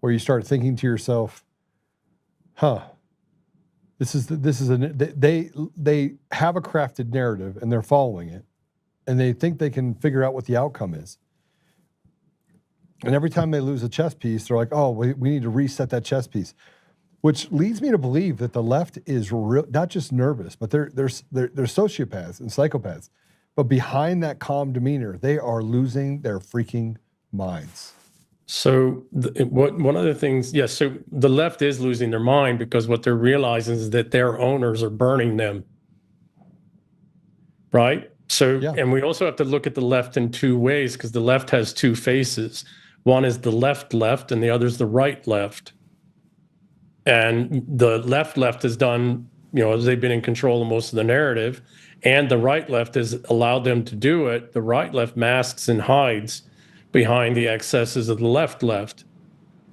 where you start thinking to yourself, they have a crafted narrative and they're following it, and they think they can figure out what the outcome is. And every time they lose a chess piece, they're like, oh, we need to reset that chess piece. Which leads me to believe that the left is not just nervous, but they're sociopaths and psychopaths. But behind that calm demeanor, they are losing their freaking minds. So one of the things, yes, so the left is losing their mind because what they're realizing is that their owners are burning them, right? So, yeah. And we also have to look at the left in two ways because the left has two faces. One is the left and the other is the right left. And the left has done, as they've been in control of most of the narrative, and the right left has allowed them to do it. The right left masks and hides behind the excesses of the left.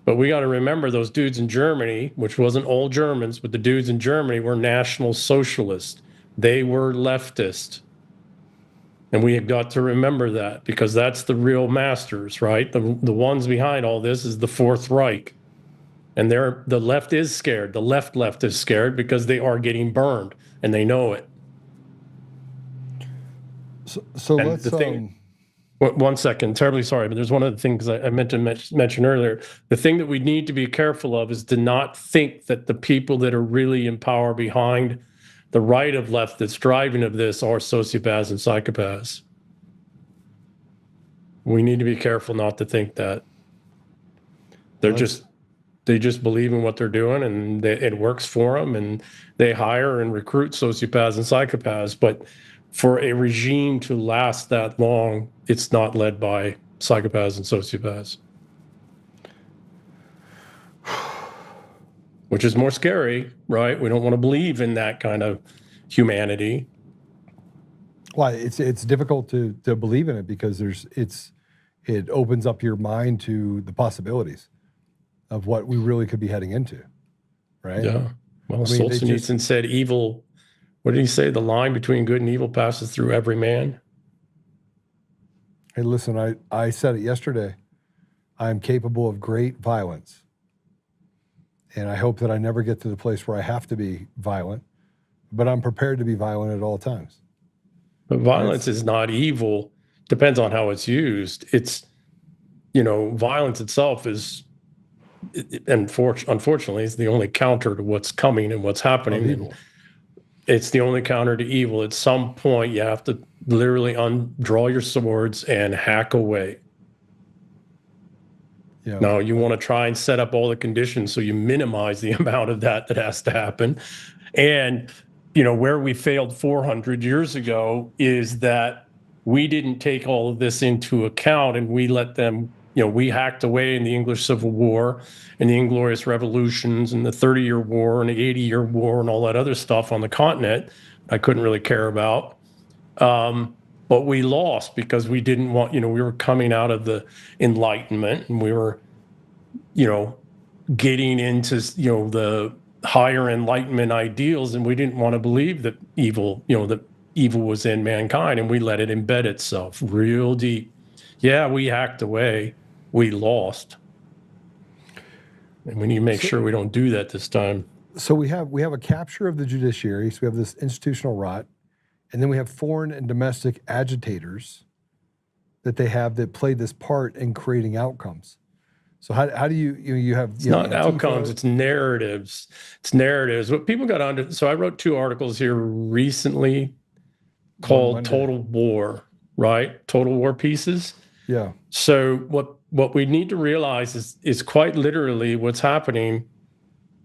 But we got to remember those dudes in Germany, which wasn't all Germans, but the dudes in Germany were National Socialists. They were leftist. And we have got to remember that because that's the real masters, right? The ones behind all this is the Fourth Reich. And the left is scared. The left is scared because they are getting burned and they know it. So let's... One second, terribly sorry, but there's one other thing because I meant to mention earlier. The thing that we need to be careful of is to not think that the people that are really in power behind the right of left that's driving of this are sociopaths and psychopaths. We need to be careful not to think that. They just believe in what they're doing and it works for them and they hire and recruit sociopaths and psychopaths. But for a regime to last that long, it's not led by psychopaths and sociopaths. Which is more scary, right? We don't want to believe in that kind of humanity. Well, it's difficult to believe in it because it opens up your mind to the possibilities of what we really could be heading into, right? Yeah. Well, Solzhenitsyn said evil. What did he say? The line between good and evil passes through every man. Hey, listen, I said it yesterday. I am capable of great violence. And I hope that I never get to the place where I have to be violent, but I'm prepared to be violent at all times. But violence is not evil. Depends on how it's used. It's, violence itself is, unfortunately, is the only counter to what's coming and what's happening. It's the only counter to evil. At some point, you have to literally draw your swords and hack away. Yeah. Now, you want to try and set up all the conditions so you minimize the amount of that has to happen. And, where we failed 400 years ago is that we didn't take all of this into account and we let them, we hacked away in the English Civil War and the Inglorious Revolutions and the 30-year war and the 80-year war and all that other stuff on the continent I couldn't really care about. But we lost because we didn't want, we were coming out of the Enlightenment and we were, getting into, the higher Enlightenment ideals, and we didn't want to believe that evil was in mankind, and we let it embed itself real deep. Yeah, we hacked away. We lost. And we need to make sure we don't do that this time. So we have a capture of the judiciary. So we have this institutional rot. And then we have foreign and domestic agitators that they have that play this part in creating outcomes. So how do you have... It's not outcomes, it's narratives. It's narratives. What people got under... So I wrote 2 articles here recently called Total War, right? Total War pieces. Yeah. So what we need to realize is quite literally what's happening.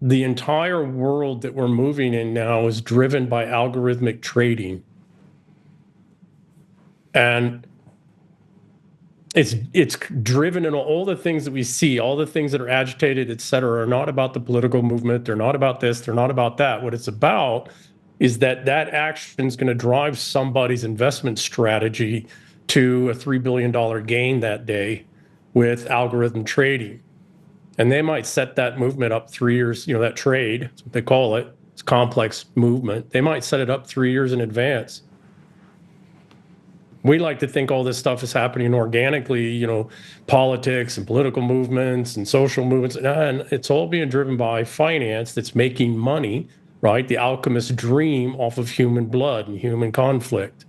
The entire world that we're moving in now is driven by algorithmic trading. And it's driven in all the things that we see, all the things that are agitated, et cetera, are not about the political movement. They're not about this. They're not about that. What it's about is that action is going to drive somebody's investment strategy to a $3 billion gain that day with algorithm trading. And they might set that movement up 3 years, that trade, that's what they call it. It's complex movement. They might set it up 3 years in advance. We like to think all this stuff is happening organically, politics and political movements and social movements, and it's all being driven by finance that's making money, right? The alchemist's dream off of human blood and human conflict.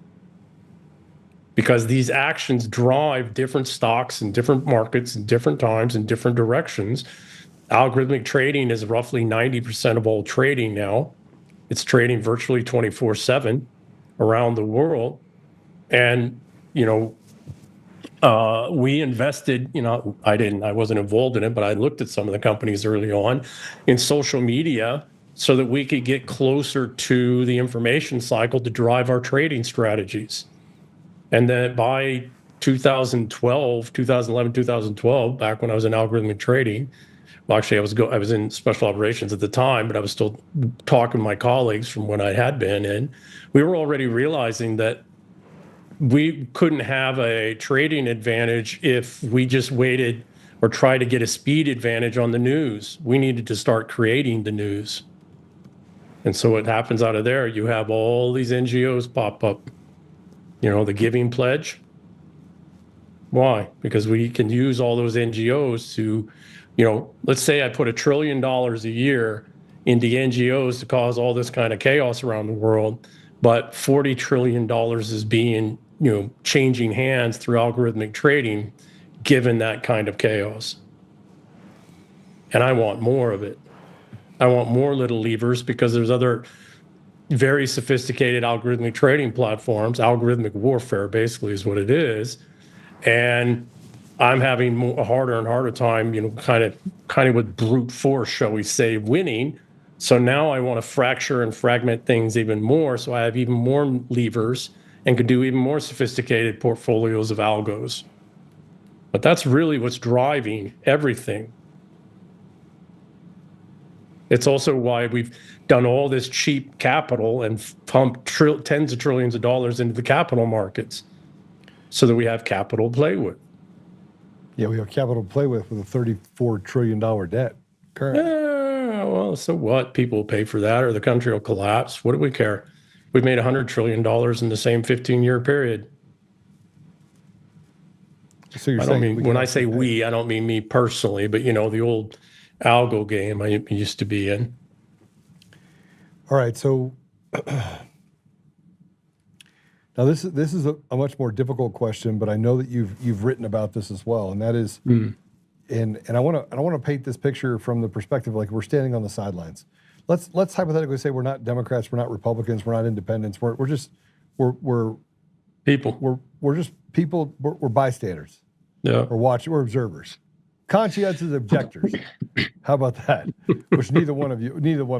Because these actions drive different stocks and different markets and different times and different directions. Algorithmic trading is roughly 90% of all trading now. It's trading virtually 24/7 around the world. And, we invested, I wasn't involved in it, but I looked at some of the companies early on in social media so that we could get closer to the information cycle to drive our trading strategies. And then by 2011, 2012, back when I was in algorithmic trading, well, actually, I was in special operations at the time, but I was still talking to my colleagues from when I had been in. We were already realizing that we couldn't have a trading advantage if we just waited or tried to get a speed advantage on the news. We needed to start creating the news. And so what happens out of there, you have all these NGOs pop up. The Giving Pledge. Why? Because we can use all those NGOs to, let's say I put $1 trillion a year into NGOs to cause all this kind of chaos around the world, but $40 trillion is being, changing hands through algorithmic trading, given that kind of chaos. And I want more of it. I want more little levers because there's other very sophisticated algorithmic trading platforms. Algorithmic warfare basically is what it is. And I'm having a harder and harder time, kind of with brute force, shall we say, winning. So now I want to fracture and fragment things even more, so I have even more levers and can do even more sophisticated portfolios of algos. But that's really what's driving everything. It's also why we've done all this cheap capital and pumped tens of trillions of dollars into the capital markets so that we have capital to play with. Yeah, we have capital to play with a $34 trillion debt currently. Yeah, well, so what? People will pay for that or the country will collapse. What do we care? We've made $100 trillion in the same 15-year period. So you're I don't mean, when I say we, I don't mean me personally, but the old algo game I used to be in. All right, so now this is a much more difficult question, but I know that you've written about this as well, and that is, and I want to paint this picture from the perspective like we're standing on the sidelines. Let's hypothetically say we're not Democrats, we're not Republicans, we're not independents, we're just people. We're just people. We're bystanders. Yeah. We're observers. Conscientious objectors. How about that? Which neither one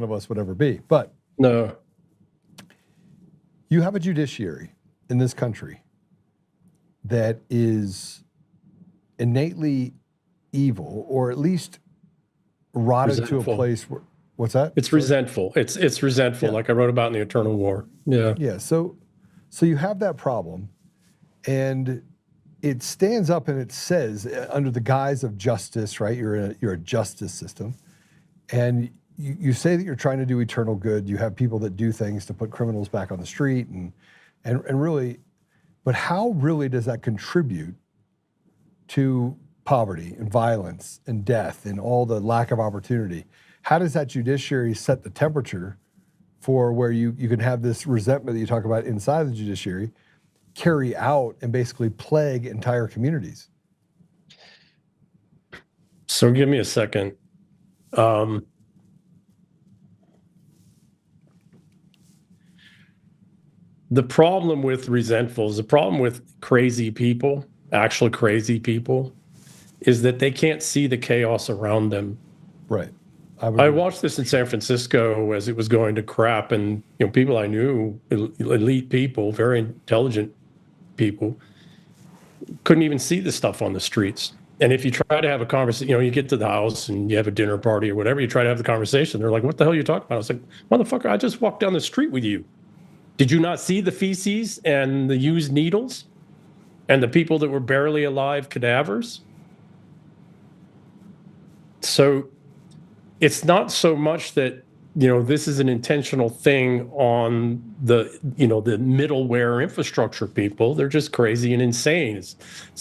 of us would ever be. But no, you have a judiciary in this country that is innately evil, or at least rotted to a place where. What's that? It's resentful. It's resentful, Yeah. like I wrote about in the Eternal War. Yeah. Yeah. So you have that problem, and it stands up and it says, under the guise of justice, right? You're a justice system, and you say that you're trying to do eternal good. You have people that do things to put criminals back on the street, and really, but how really does that contribute to poverty and violence and death and all the lack of opportunity? How does that judiciary set the temperature for where you can have this resentment that you talk about inside the judiciary carry out and basically plague entire communities? So give me a second. The problem with resentfuls, the problem with crazy people, actual crazy people, is that they can't see the chaos around them. Right. I watched this in San Francisco as it was going to crap, and people I knew, elite people, very intelligent people, couldn't even see the stuff on the streets. And if you try to have a conversation, you get to the house and you have a dinner party or whatever, you try to have the conversation, they're like, "What the hell are you talking about?" I was like, "Motherfucker, I just walked down the street with you. Did you not see the feces and the used needles and the people that were barely alive cadavers?" So it's not so much that, this is an intentional thing on the middleware infrastructure people. They're just crazy and insane. It's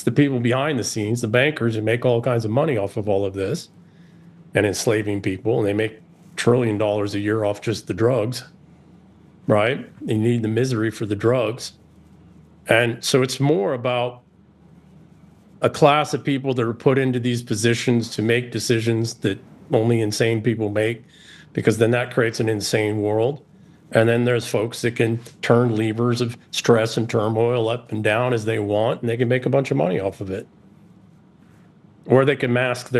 the people behind the scenes, the bankers, who make all kinds of money off of all of this and enslaving people. And they make $1 trillion a year off just the drugs, right? You need the misery for the drugs. And so it's more about a class of people that are put into these positions to make decisions that only insane people make, because then that creates an insane world. And then there's folks that can turn levers of stress and turmoil up and down as they want, and they can make a bunch of money off of it. Or they can mask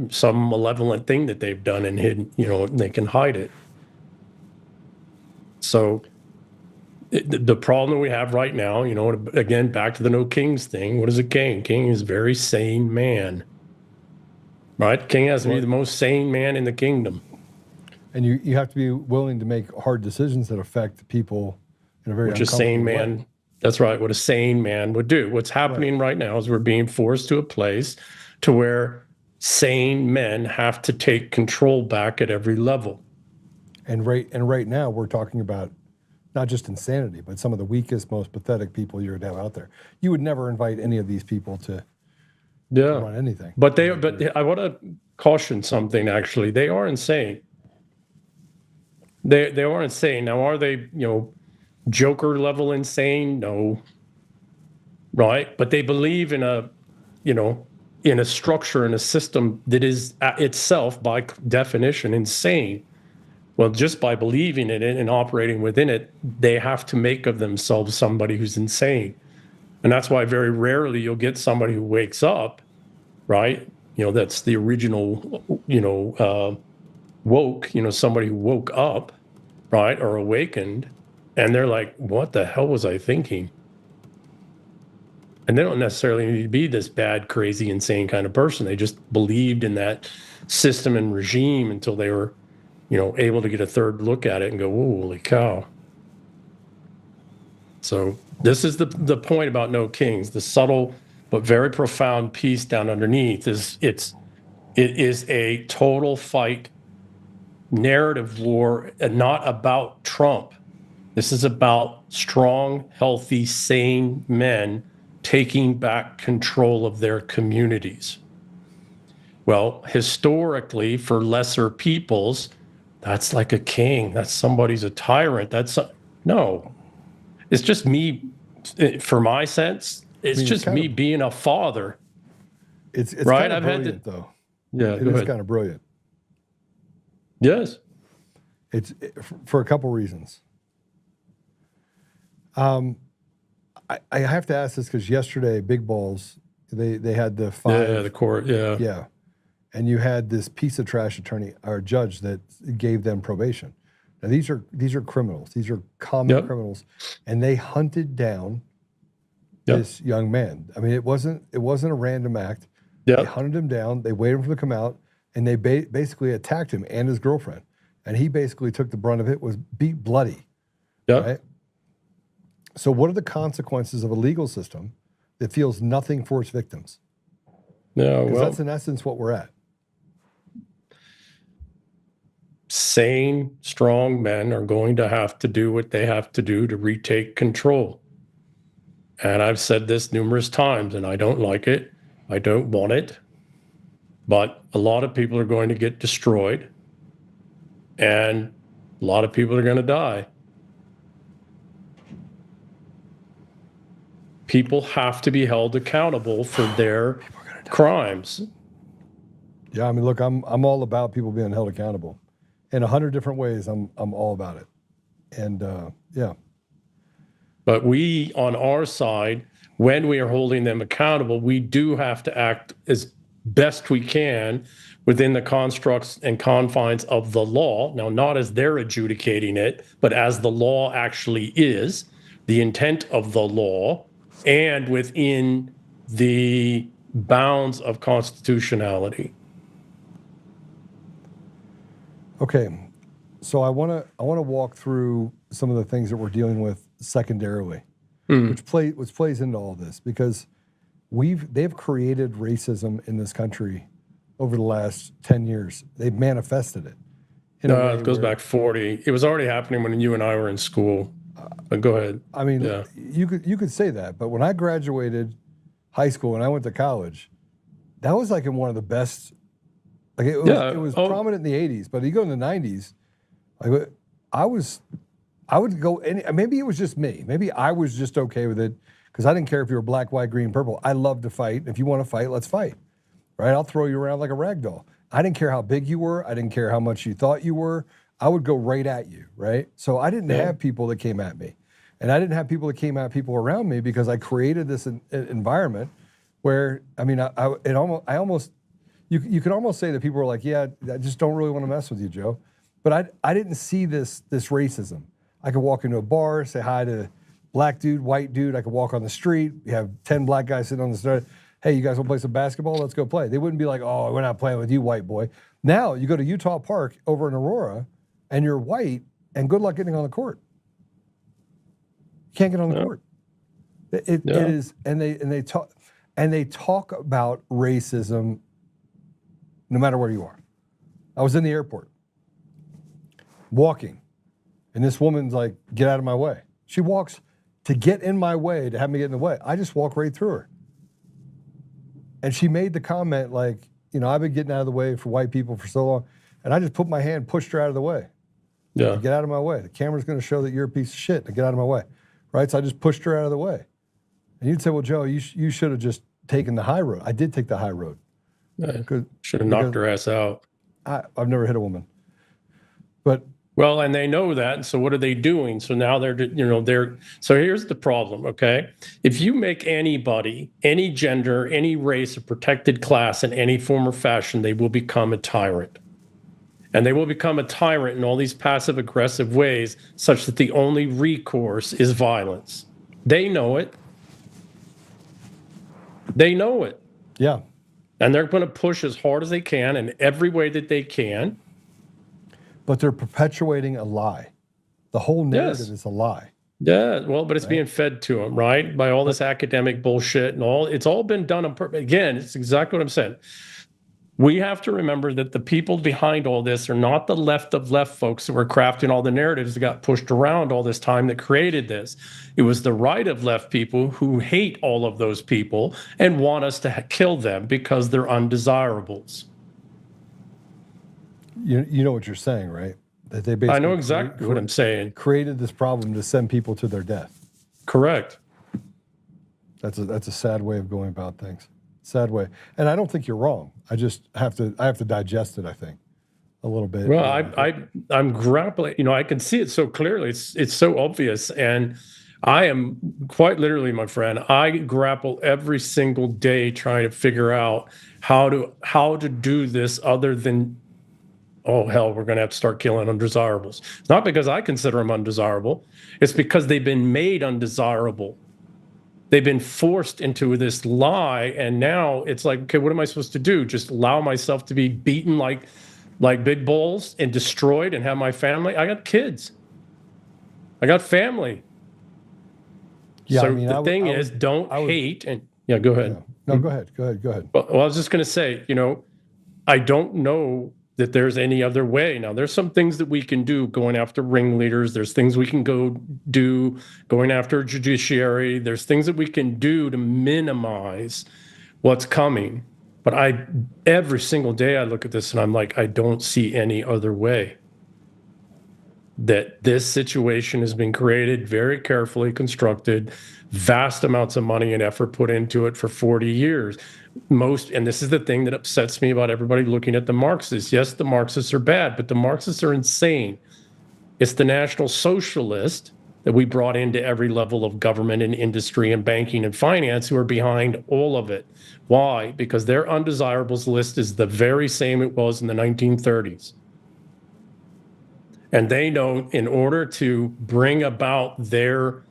some malevolent thing that they've done and hidden, and they can hide it. So the problem that we have right now, again, back to the no kings thing. What is a king? King is a very sane man, right? King has to be the most sane man in the kingdom. And you have to be willing to make hard decisions that affect people in a very Which a sane man, way. That's right, what a sane man would do. What's happening right now is we're being forced to a place to where sane men have to take control back at every level. And right now we're talking about not just insanity, but some of the weakest, most pathetic people you would have out there. You would never invite any of these people to run anything. But I want to caution something, actually. They are insane. They are insane. Now, are they, Joker level insane? No. Right? But they believe in a structure, in a system that is itself, by definition, insane. Well, just by believing in it and operating within it, they have to make of themselves somebody who's insane. And that's why very rarely you'll get somebody who wakes up, right? That's the original, woke, somebody who woke up, right, or awakened, and they're like, what the hell was I thinking? And they don't necessarily need to be this bad, crazy, insane kind of person. They just believed in that system and regime until they were, able to get a third look at it and go, holy cow. So this is the point about no kings. The subtle but very profound piece down underneath is it is a total fight, narrative war, and not about Trump. This is about strong, healthy, sane men taking back control of their communities. Well, historically, for lesser peoples, that's like a king. That's somebody's a tyrant. No. It's just me, for my sense, it's just me being a father. It's right? kind of brilliant, though. Yeah, it is kind of brilliant. Yes. It's for a couple reasons. I have to ask this because yesterday, Big Balls, they had the 5. Yeah, the court, yeah. Yeah. And you had this piece of trash attorney or judge that gave them probation. Now these are criminals. These are common criminals, and they hunted down this young man. I mean, it wasn't a random act. They hunted him down. They waited for him to come out, and they basically attacked him and his girlfriend. And he basically took the brunt of it. Was beat bloody. Right? So what are the consequences of a legal system that feels nothing for its victims? No, because that's in essence what we're at. Sane, strong men are going to have to do what they have to do to retake control. And I've said this numerous times, and I don't like it. I don't want it. But a lot of people are going to get destroyed, and a lot of people are going to die. People have to be held accountable for their crimes. Yeah, I mean, look, I'm all about people being held accountable. In 100 different ways, I'm all about it. And yeah. But we, on our side, when we are holding them accountable, we do have to act as best we can within the constructs and confines of the law. Now, not as they're adjudicating it, but as the law actually is, the intent of the law, and within the bounds of constitutionality. Okay, so I want to walk through some of the things that we're dealing with secondarily, which plays into all this, because they've created racism in this country over the last 10 years. They've manifested it. No, it goes back 40. It was already happening when you and I were in school. But go ahead. I mean, you could say that, but when I graduated high school and I went to college, that was like in one of the best. Like it was prominent in the 80s, but you go in the 90s, like I would go maybe it was just me. Maybe I was just okay with it because I didn't care if you were black, white, green, purple. I love to fight. If you want to fight, let's fight. Right? I'll throw you around like a rag doll. I didn't care how big you were. I didn't care how much you thought you were. I would go right at you, right? So I didn't have people that came at me. And I didn't have people that came at people around me because I created this environment where, I mean, you could almost say that people were like, yeah, I just don't really want to mess with you, Joe. But I didn't see this racism. I could walk into a bar, say hi to black dude, white dude. I could walk on the street. You have 10 black guys sitting on the street. Hey, you guys want to play some basketball? Let's go play. They wouldn't be like, oh, we're not playing with you, white boy. Now you go to Utah Park over in Aurora, and you're white, and good luck getting on the court. You can't get on the court. It is, and they talk about racism no matter where you are. I was in the airport, walking, and this woman's like, get out of my way. She walks to get in my way, to have me get in the way. I just walk right through her. And she made the comment like, you know, I've been getting out of the way for white people for so long. And I just put my hand, pushed her out of the way. Yeah. Get out of my way. The camera's going to show that you're a piece of shit. Get out of my way. Right? So I just pushed her out of the way. And you'd say, well, Joe, you should have just taken the high road. I did take the high road. Should have knocked her ass out. I've never hit a woman. But well, and they know that. So what are they doing? So now so here's the problem, okay? If you make anybody, any gender, any race, a protected class in any form or fashion, they will become a tyrant. And they will become a tyrant in all these passive aggressive ways, such that the only recourse is violence. They know it. They know it. Yeah. And they're going to push as hard as they can in every way that they can. But they're perpetuating a lie. The whole narrative is a lie. Yeah, well, but it's being fed to them, right? By all this academic bullshit and all. It's all been done on purpose. Again, it's exactly what I'm saying. We have to remember that the people behind all this are not the left of left folks who were crafting all the narratives that got pushed around all this time that created this. It was the right of left people who hate all of those people and want us to kill them because they're undesirables. You know what you're saying, right? That they basically I know exactly what I'm saying. Created this problem to send people to their death. Correct. That's a sad way of going about things. Sad way. And I don't think you're wrong. I just have to digest it, I think, a little bit. Well, I'm grappling, you know, I can see it so clearly. It's so obvious. And I am quite literally, my friend, I grapple every single day trying to figure out how to do this other than, oh, hell, we're going to have to start killing undesirables. It's not because I consider them undesirable. It's because they've been made undesirable. They've been forced into this lie, and now it's like, okay, what am I supposed to do? Just allow myself to be beaten like big bulls and destroyed and have my family? I got kids. I got family. Yeah, so I mean, the thing is, don't hate. And yeah, go ahead. Yeah. No, go ahead. Well, I was just going to say, you know, I don't know that there's any other way. Now, there's some things that we can do going after ringleaders. There's things we can go do going after judiciary. There's things that we can do to minimize what's coming. But every single day I look at this and I'm like, I don't see any other way. That this situation has been created, very carefully constructed, vast amounts of money and effort put into it for 40 years. And this is the thing that upsets me about everybody looking at the Marxists. Yes, the Marxists are bad, but the Marxists are insane. It's the National Socialist that we brought into every level of government and industry and banking and finance who are behind all of it. Why? Because their undesirables list is the very same it was in the 1930s. And they know in order to bring about their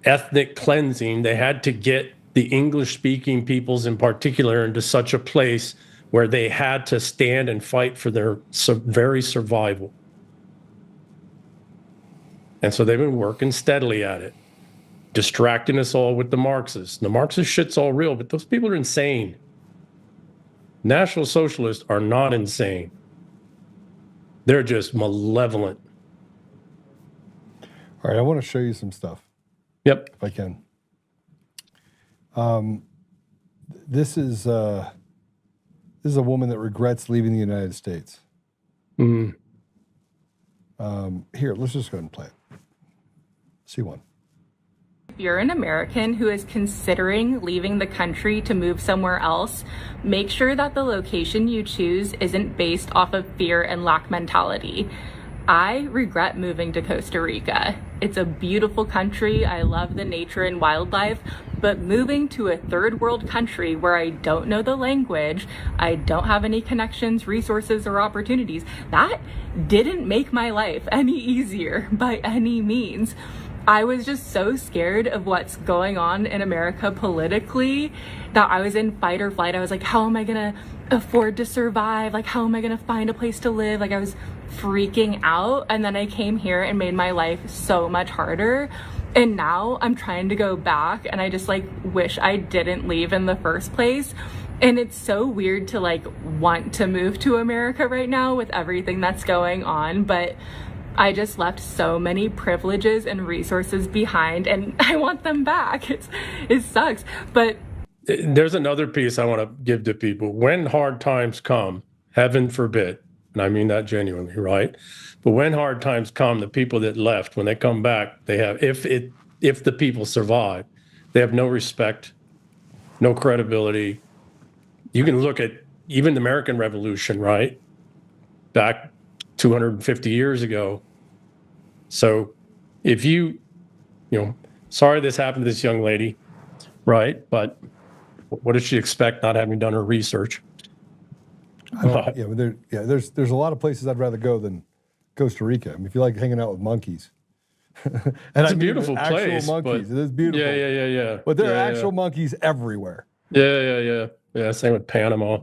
ethnic cleansing, they had to get the English-speaking peoples in particular into such a place where they had to stand and fight for their very survival. And so they've been working steadily at it, distracting us all with the Marxists. The Marxist shit's all real, but those people are insane. National Socialists are not insane. They're just malevolent. All right, I want to show you some stuff. Yep. If I can. This is a woman that regrets leaving the United States. Mm. Here, let's just go ahead and play it. See one. you're an American who is considering leaving the country to move somewhere else, make sure that the location you choose isn't based off of fear and lack mentality. I regret moving to Costa Rica. It's a beautiful country. I love the nature and wildlife, but moving to a third world country where I don't know the language, I don't have any connections, resources, or opportunities, that didn't make my life any easier by any means. I was just so scared of what's going on in America politically that I was in fight or flight. I was like, how am I gonna afford to survive? Like, how am I gonna find a place to live? Like, I was freaking out. And then I came here and made my life so much harder. And now I'm trying to go back, and I just like wish I didn't leave in the first place. And it's so weird to like want to move to America right now with everything that's going on, but I just left so many privileges and resources behind, and I want them back. It sucks. But there's another piece I want to give to people. When hard times come, heaven forbid, and I mean that genuinely, right? But when hard times come, the people that left, when they come back, they have, if the people survive, they have no respect, no credibility. You can look at even the American Revolution, right? Back 250 years ago. So if you sorry this happened to this young lady, right? But what does she expect not having done her research? There's a lot of places I'd rather go than Costa Rica. I mean, if you like hanging out with monkeys. And it's a beautiful place. Monkeys. It is beautiful. Yeah. But there are actual monkeys everywhere. Yeah. Same with Panama.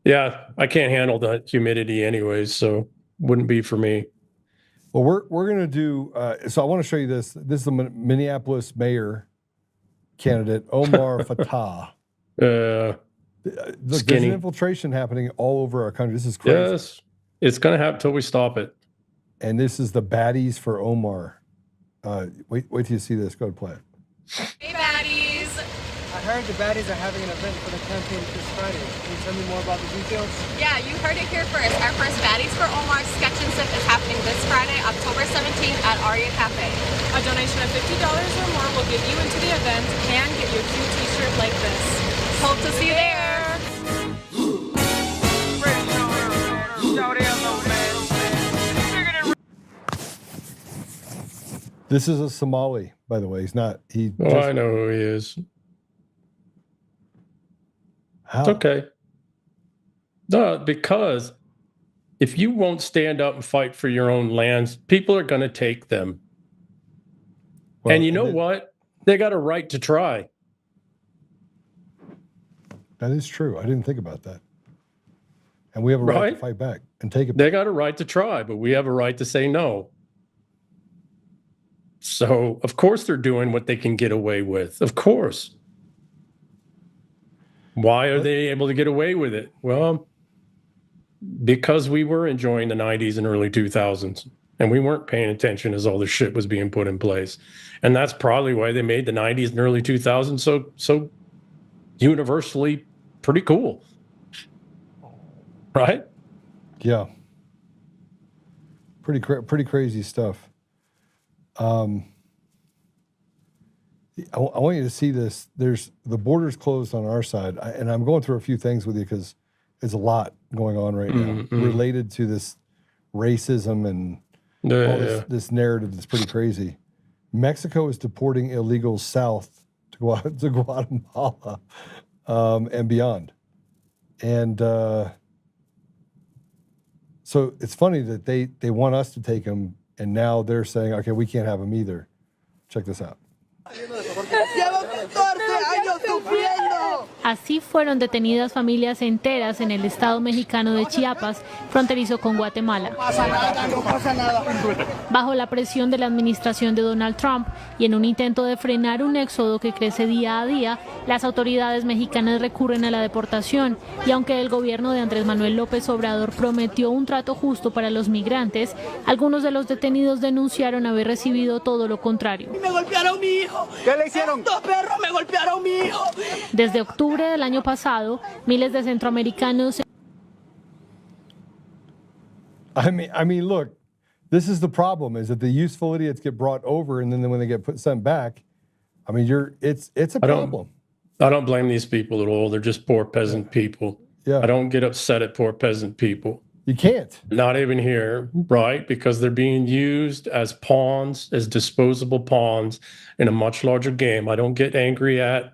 Yeah, I can't handle the humidity anyways, so wouldn't be for me. Well, we're going to do, so I want to show you this. This is the Minneapolis mayor candidate, Omar Fatah. Look, there's an infiltration happening all over our country. This is crazy. Yes, it's going to happen until we stop it. And this is the Baddies for Omar. Wait till you see this. Go ahead and play it. Hey, Baddies. I heard the Baddies are having an event for the campaign this Friday. Can you tell me more about the details? Yeah, you heard it here first. Our first Baddies for Omar sketch and sip is happening this Friday, October 17th at Aria Cafe. A donation of $50 or more will get you into the event and get you a cute t-shirt like this. Hope to see you there. This is a Somali, by the way. He's not. I know who he is. How? It's okay. No, because if you won't stand up and fight for your own lands, people are going to take them. Well, and you know what? They got a right to try. That is true. I didn't think about that. And we have a right to fight back and take it back. They got a right to try, but we have a right to say no. So, of course, they're doing what they can get away with. Of course. Why are they able to get away with it? Well, because we were enjoying the 90s and early 2000s, and we weren't paying attention as all this shit was being put in place. And that's probably why they made the 90s and early 2000s so universally pretty cool. Right? Yeah. Pretty crazy stuff. I want you to see this. There's the borders closed on our side, and I'm going through a few things with you because there's a lot going on right now related to this racism and all this narrative that's pretty crazy. Mexico is deporting illegals south to Guatemala and beyond, and so it's funny that they want us to take them. And now they're saying, okay, we can't have them either. Check this out. Así fueron detenidas familias enteras en el estado mexicano de Chiapas, fronterizo con Guatemala. Bajo la presión de la administración de Donald Trump y en un intento de frenar un éxodo que crece día a día, las autoridades mexicanas recurren a la deportación. Y aunque el gobierno de Andrés Manuel López Obrador prometió un trato justo para los migrantes, algunos de los detenidos denunciaron haber recibido todo lo contrario. ¡Me golpearon mi hijo! ¿Qué le hicieron? ¡Dos perros me golpearon mi hijo! Desde octubre del año pasado, miles de centroamericanos. I mean, look, this is the problem: is that the useful idiots get brought over, and then when they get sent back, I mean, it's a problem. I don't blame these people at all. They're just poor peasant people. Yeah. I don't get upset at poor peasant people. You can't. Not even here, right? Because they're being used as pawns, as disposable pawns in a much larger game. I don't get angry at,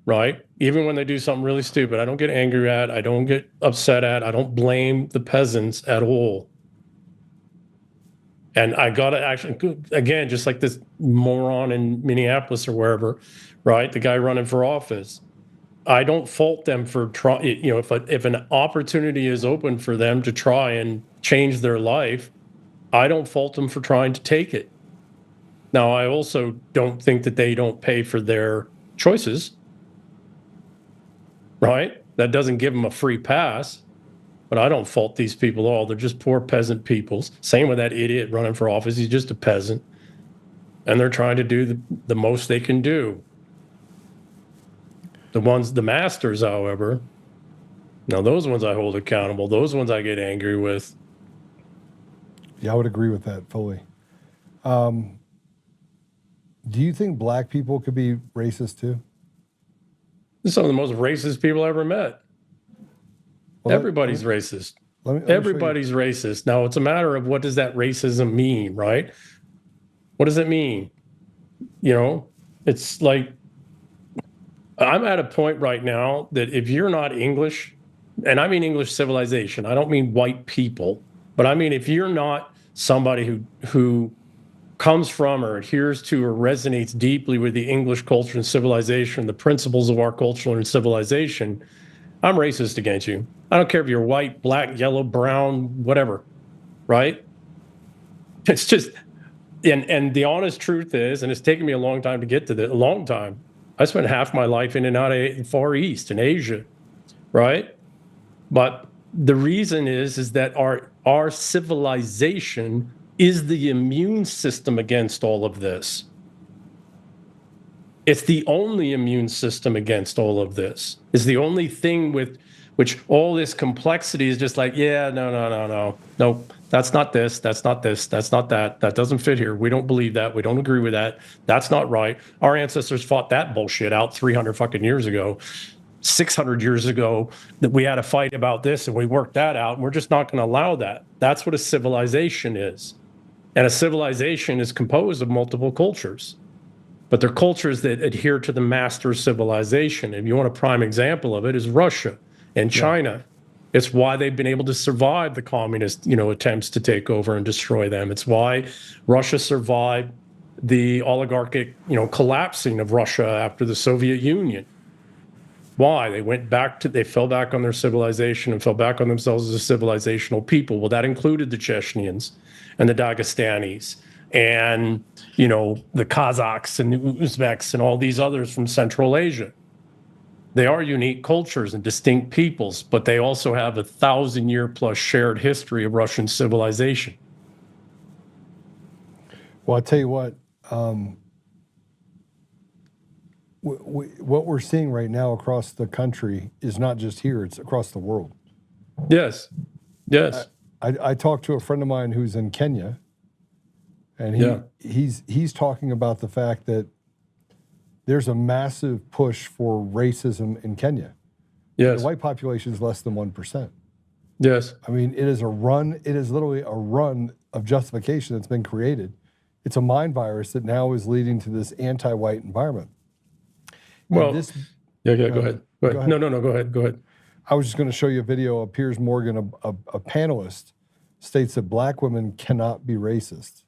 right? Even when they do something really stupid, I don't get angry at, I don't get upset at, I don't blame the peasants at all. And I got to actually, again, just like this moron in Minneapolis or wherever, right? The guy running for office. I don't fault them for trying, you know, if an opportunity is open for them to try and change their life, I don't fault them for trying to take it. Now, I also don't think that they don't pay for their choices, right? That doesn't give them a free pass, but I don't fault these people at all. They're just poor peasant peoples. Same with that idiot running for office. He's just a peasant. And they're trying to do the most they can do. The masters, however, now those ones I hold accountable. Those ones I get angry with. Yeah, I would agree with that fully. Do you think black people could be racist too? Some of the most racist people I ever met. Well, everybody's racist. Everybody's racist. Now, it's a matter of what does that racism mean, right? What does it mean? You know, it's like, I'm at a point right now that if you're not English, and I mean English civilization, I don't mean white people, but I mean if you're not somebody who comes from or adheres to or resonates deeply with the English culture and civilization, the principles of our culture and civilization, I'm racist against you. I don't care if you're white, black, yellow, brown, whatever, right? It's just, and the honest truth is, and it's taken me a long time to get to this, a long time. I spent half my life in and out of the Far East in Asia, right? But the reason is that our civilization is the immune system against all of this. It's the only immune system against all of this. It's the only thing with which all this complexity is just like, yeah, no, that's not this, that's not this, that's not that, that doesn't fit here. We don't believe that. We don't agree with that. That's not right. Our ancestors fought that bullshit out 300 fucking years ago, 600 years ago, that we had a fight about this and we worked that out. And we're just not going to allow that. That's what a civilization is. And a civilization is composed of multiple cultures. But they're cultures that adhere to the master civilization. And you want a prime example of it is Russia and China. Yeah. It's why they've been able to survive the communist, attempts to take over and destroy them. It's why Russia survived the oligarchic, collapsing of Russia after the Soviet Union. Why? They fell back on their civilization and fell back on themselves as a civilizational people. Well, that included the Chechens and the Dagestanis and, the Kazakhs and the Uzbeks and all these others from Central Asia. They are unique cultures and distinct peoples, but they also have 1,000-year plus shared history of Russian civilization. Well, I'll tell you what, what we're seeing right now across the country is not just here, it's across the world. Yes. I talked to a friend of mine who's in Kenya, and he's talking about the fact that there's a massive push for racism in Kenya. Yes. The white population is less than 1%. Yes. I mean, it is literally a run of justification that's been created. It's a mind virus that now is leading to this anti-white environment. Well, go ahead. No, go ahead. I was just going to show you a video of Piers Morgan, a panelist, states that black women cannot be racist.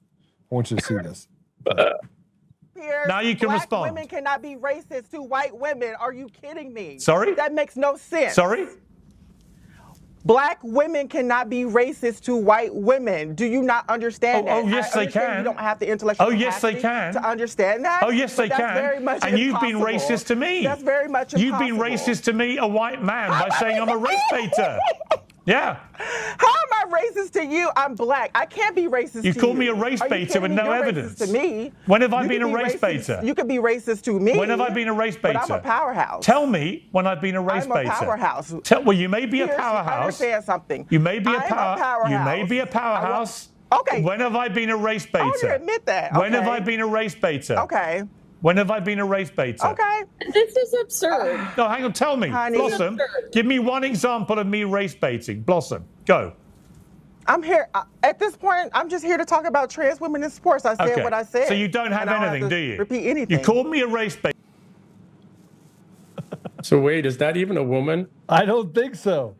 I want you to see this. Now you can respond. Black women cannot be racist to white women. Are you kidding me? Sorry? That makes no sense. Sorry? Black women cannot be racist to white women. Do you not understand that? Oh, yes, they can. You don't have the intellectual capacity to understand that. Oh, yes, they can. Very much and you've been racist to me. That's very much impossible. You've been racist to me, a white man, by saying I'm a race baiter. Yeah. How am I racist to you? I'm black. I can't be racist to you. You call me a race baiter with no evidence. To me. When have I been a race baiter? You could be racist to me. When have I been a race baiter? But I'm a powerhouse. Tell me when I've been a race baiter. I'm a powerhouse. Well, you may be a powerhouse. Understand something. You may be a powerhouse. You may be a powerhouse. Okay. When have I been a race baiter? I want you to admit that. When have I been a race baiter? Okay. When have I been a race baiter? Okay. This is absurd. No, hang on. Tell me, Honey. Blossom. Give me one example of me race baiting. Blossom, go. I'm here at this point. I'm just here to talk about trans women in sports. I said what I said. So you don't have and I anything, have to do you? Repeat anything. You called me a race baiter. So wait, is that even a woman? I don't think so.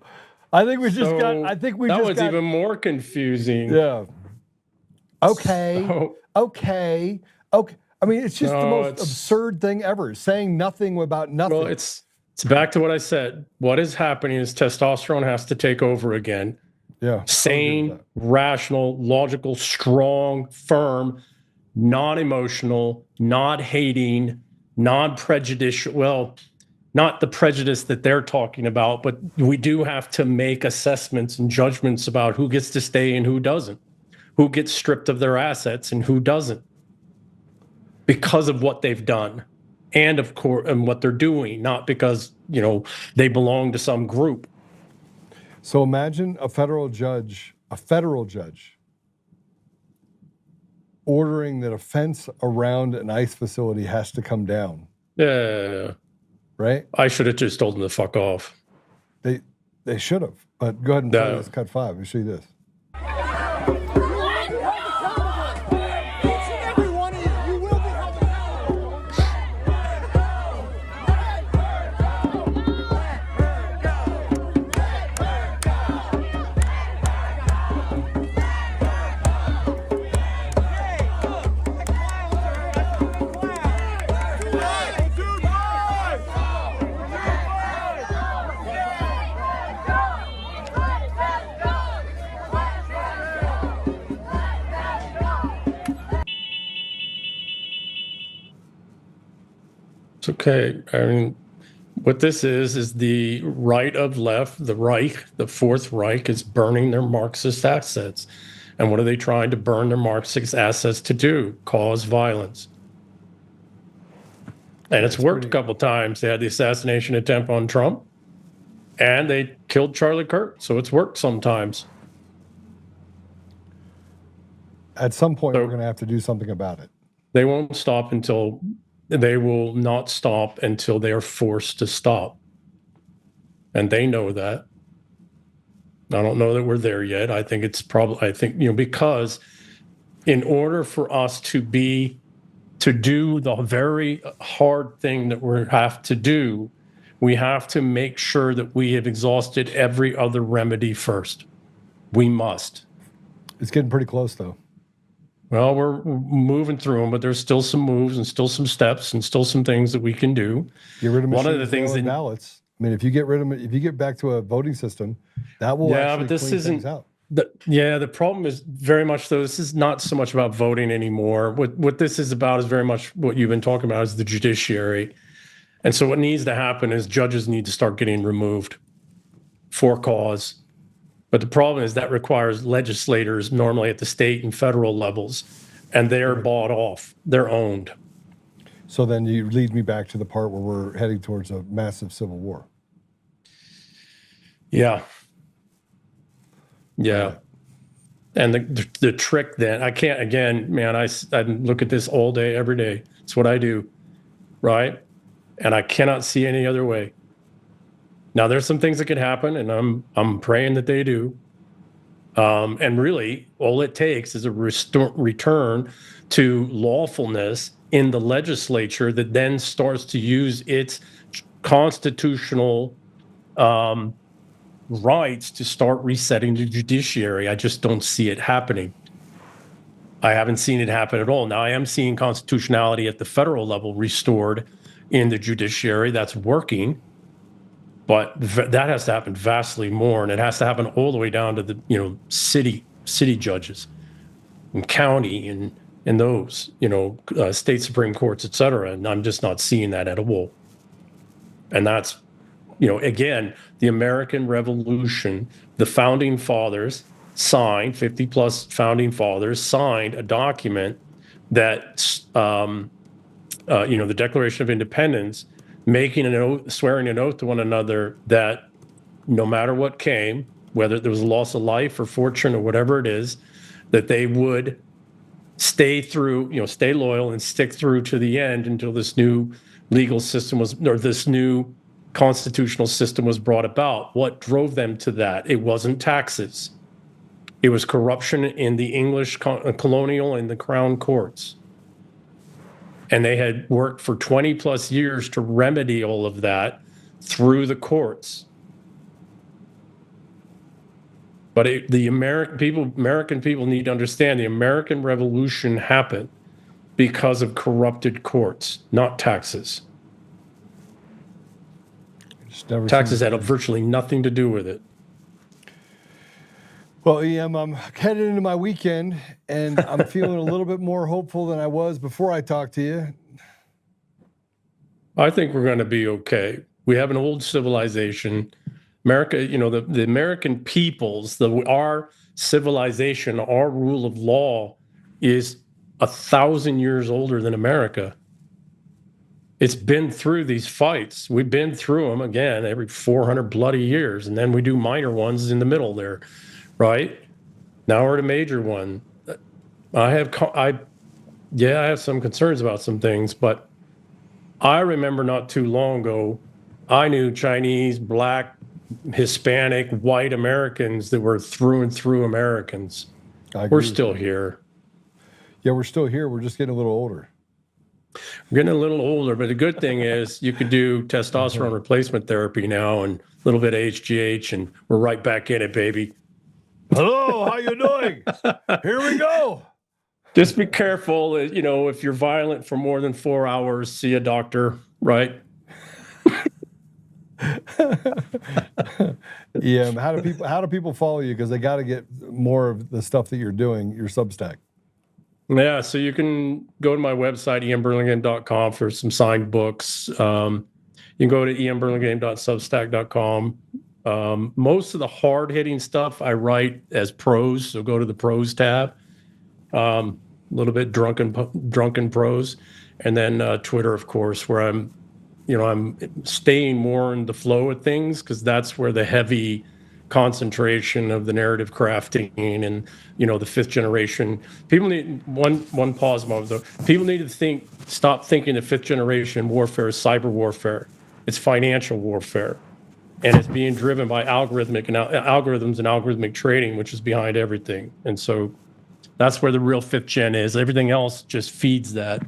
I think we just So got. I think we that just was got. even more confusing. Yeah. Okay. So- Okay. Okay. I mean, it's just the No, most it's- absurd thing ever. Saying nothing about nothing. Well, it's back to what I said. What is happening is testosterone has to take over again. Yeah. Sane, rational, logical, strong, firm, non-emotional, not hating, non-prejudicial. Well, not the prejudice that they're talking about, but we do have to make assessments and judgments about who gets to stay and who doesn't, who gets stripped of their assets and who doesn't, because of what they've done, and of course, and what they're doing, not because they belong to some group. So imagine a federal judge ordering that a fence around an ICE facility has to come down. Yeah. Right? I should have just told them to fuck off. They should have. But go ahead and play No. this cut 5. Let me show you this. It's okay. I mean, what this is the right of left, the Reich, the Fourth Reich is burning their Marxist assets. And what are they trying to burn their Marxist assets to do? Cause violence. And it's worked a couple times. They had the assassination attempt on Trump, and they killed Charlie Kirk. So it's worked sometimes. At some point, we're going to have to do something about it. They won't stop until they will not stop until they are forced to stop. And they know that. I don't know that we're there yet. I think it's probably, because in order for us to do the very hard thing that we have to do, we have to make sure that we have exhausted every other remedy first. We must. It's getting pretty close, though. Well, we're moving through them, but there's still some moves and still some steps and still some things that we can do. Get rid of one of the machines, things mail-in that ballots. I mean, if you get back to a voting system, that will actually but this clean isn't things out. the problem is very much though. This is not so much about voting anymore. What this is about is very much what you've been talking about is the judiciary, and so what needs to happen is judges need to start getting removed for cause. But the problem is that requires legislators normally at the state and federal levels, and they're bought off. They're owned. So then you lead me back to the part where we're heading towards a massive civil war. Yeah. And the trick then, I can't, again, man, I look at this all day, every day. It's what I do, right? And I cannot see any other way. Now, there's some things that could happen, and I'm praying that they do. And really, all it takes is a return to lawfulness in the legislature that then starts to use its constitutional rights to start resetting the judiciary. I just don't see it happening. I haven't seen it happen at all. Now, I am seeing constitutionality at the federal level restored in the judiciary. That's working. But that has to happen vastly more, and it has to happen all the way down to the city judges, and county, and those state supreme courts, et cetera. And I'm just not seeing that at all. And that's again, the American Revolution. The founding fathers signed 50 plus founding fathers signed a document that the Declaration of Independence, making an oath, swearing an oath to one another that no matter what came, whether there was a loss of life or fortune or whatever it is, that they would stay loyal and stick through to the end until this new legal system this new constitutional system was brought about. What drove them to that? It wasn't taxes. It was corruption in the English colonial and the crown courts. And they had worked for 20 plus years to remedy all of that through the courts. But the American people need to understand the American Revolution happened because of corrupted courts, not taxes. Taxes had virtually nothing to do with it. Well, E.M, I'm headed into my weekend, and I'm feeling a little bit more hopeful than I was before I talked to you. I think we're going to be okay. We have an old civilization. America, the American peoples, our civilization, our rule of law is 1,000 years older than America. It's been through these fights. We've been through them again every 400 bloody years, and then we do minor ones in the middle there. Right? Now we're at a major one. I have some concerns about some things, but I remember not too long ago, I knew Chinese, Black, Hispanic, white Americans that were through and through Americans. We're still here. Yeah, we're still here. We're just getting a little older. We're getting a little older, but the good thing is you could do testosterone replacement therapy now and a little bit of HGH, and we're right back in it, baby. Hello, how you doing? Here we go. Just be careful, if you're violent for more than 4 hours, see a doctor, right? Yeah, how do people follow you? Because they got to get more of the stuff that you're doing, your Substack. Yeah, so you can go to my website, emburlingame.com, for some signed books. You can go to emburlingame.substack.com. Most of the hard-hitting stuff I write as prose, so go to the prose tab. A little bit drunken prose, and then Twitter, of course, where I'm staying more in the flow of things, because that's where the heavy concentration of the narrative crafting and the fifth generation. People need one pause moment though. People need to stop thinking that fifth generation warfare is cyber warfare. It's financial warfare. And it's being driven by algorithms and algorithmic trading, which is behind everything. And so that's where the real fifth gen is. Everything else just feeds that.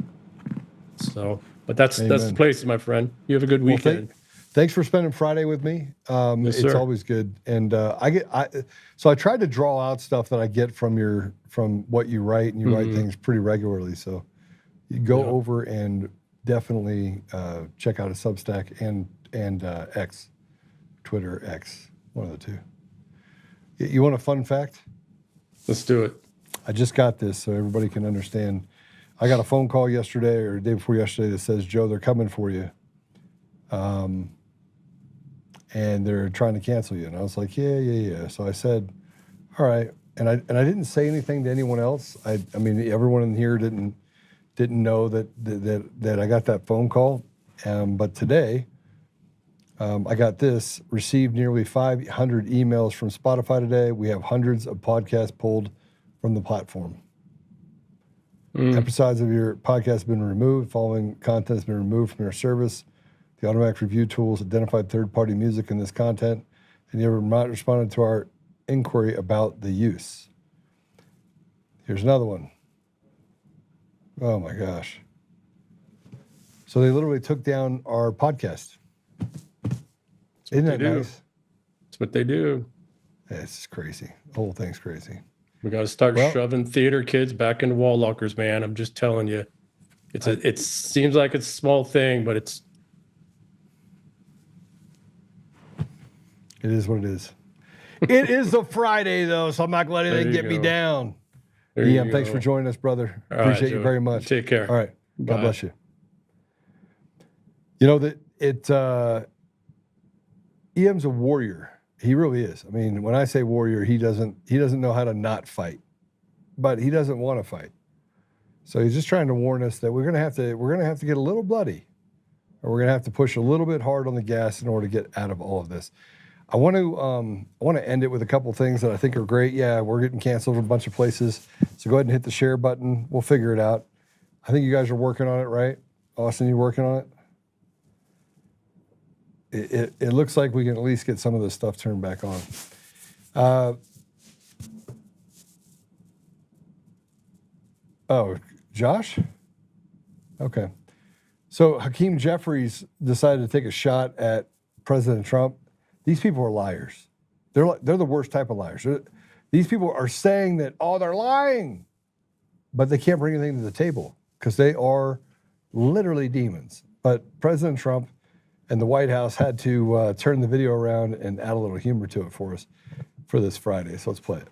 So, but that's the place, my friend. You have a good weekend. Thanks for spending Friday with me. Yes, it's sir. always good. And so I tried to draw out stuff that I get from what you write, and you write things pretty regularly. So you go over and definitely check out a Substack and X. Twitter, X, one of the two. You want a fun fact? Let's do it. I just got this so everybody can understand. I got a phone call yesterday or the day before yesterday that says, Joe, they're coming for you. And they're trying to cancel you. And I was like, yeah. So I said, all right. And I didn't say anything to anyone else. I mean, everyone in here didn't know that I got that phone call. But today, I got this, received nearly 500 emails from Spotify today. We have hundreds of podcasts pulled from the platform. Episodes of your podcast have been removed. Following content has been removed from your service. The automatic review tools identified third-party music in this content, and you have not responded to our inquiry about the use. Here's another one. Oh my gosh. So they literally took down our podcast. Isn't that nice? That's what they do. Yeah, it's just crazy. The whole thing's crazy. We got to start shoving theater kids back into wall lockers, man. I'm just telling you. It seems like it's a small thing, but it is what it is. It is a Friday, though, so I'm not going to let anything get me down. E.M, thanks for joining us, brother. Appreciate you very much. Take care. All right. God bless you. E.M's a warrior. He really is. I mean, when I say warrior, he doesn't know how to not fight, but he doesn't want to fight. So he's just trying to warn us that we're gonna have to get a little bloody, or we're gonna have to push a little bit hard on the gas in order to get out of all of this. I want to end it with a couple things that I think are great. Yeah, we're getting canceled in a bunch of places. So go ahead and hit the share button. We'll figure it out. I think you guys are working on it, right? Austin, you working on it? It looks like we can at least get some of this stuff turned back on. Oh, Josh? Okay. So Hakeem Jeffries decided to take a shot at President Trump. These people are liars. They're the worst type of liars. These people are saying that, oh, they're lying, but they can't bring anything to the table because they are literally demons. But President Trump and the White House had to turn the video around and add a little humor to it for us for this Friday. So let's play it.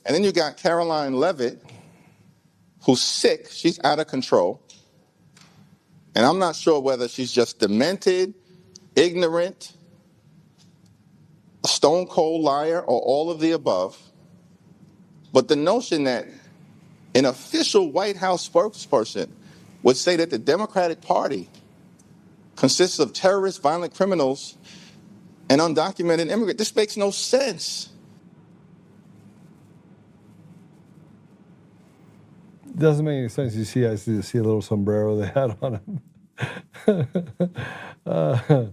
And then you got Caroline Leavitt, who's sick. She's out of control. And I'm not sure whether she's just demented, ignorant, a stone cold liar, or all of the above. But the notion that an official White House spokesperson would say that the Democratic Party consists of terrorists, violent criminals, and undocumented immigrants, this makes no sense. Doesn't make any sense. You see, I see a little sombrero they had on him.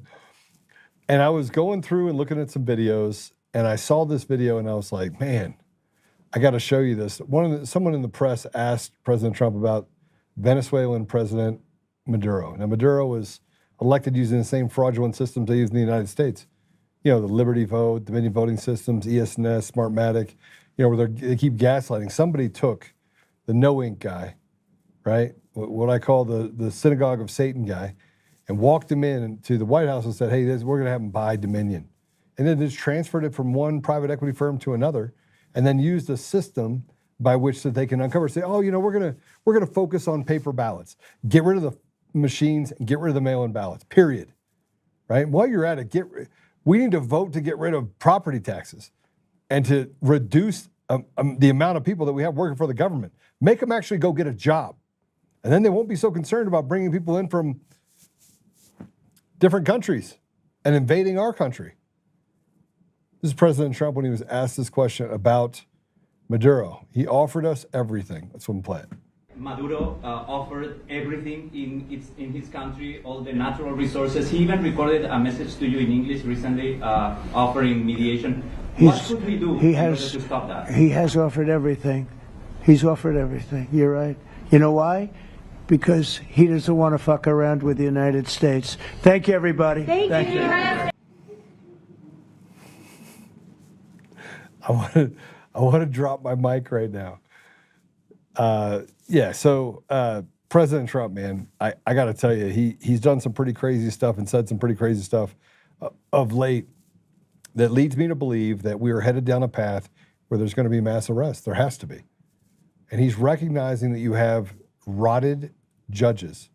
And I was going through and looking at some videos, and I saw this video, and I was like, man, I got to show you this. Someone in the press asked President Trump about Venezuelan President Maduro. Now, Maduro was elected using the same fraudulent systems they use in the United States. You know, the Liberty Vote, Dominion voting systems, ESNS, Smartmatic, you know, where they keep gaslighting. Somebody took the no ink guy, right? What I call the synagogue of Satan guy, and walked him in to the White House and said, hey, we're going to have him buy Dominion. And then just transferred it from one private equity firm to another, and then used a system by which that they can uncover, say, oh, you know, we're gonna focus on paper ballots. Get rid of the machines and get rid of the mail-in ballots, period. Right? While you're at it, we need to vote to get rid of property taxes and to reduce the amount of people that we have working for the government. Make them actually go get a job. And then they won't be so concerned about bringing people in from different countries and invading our country. This is President Trump when he was asked this question about Maduro. He offered us everything. Let's play it. Maduro offered everything in his country, all the natural resources. He even recorded a message to you in English recently, offering mediation. What should we do in order to stop that? He has offered everything. He's offered everything. You're right. You know why? Because he doesn't want to fuck around with the United States. Thank you, everybody. Thank you. I want to drop my mic right now. So President Trump, man, I got to tell you, he's done some pretty crazy stuff and said some pretty crazy stuff of late that leads me to believe that we are headed down a path where there's going to be mass arrests. There has to be. And he's recognizing that you have rotted judges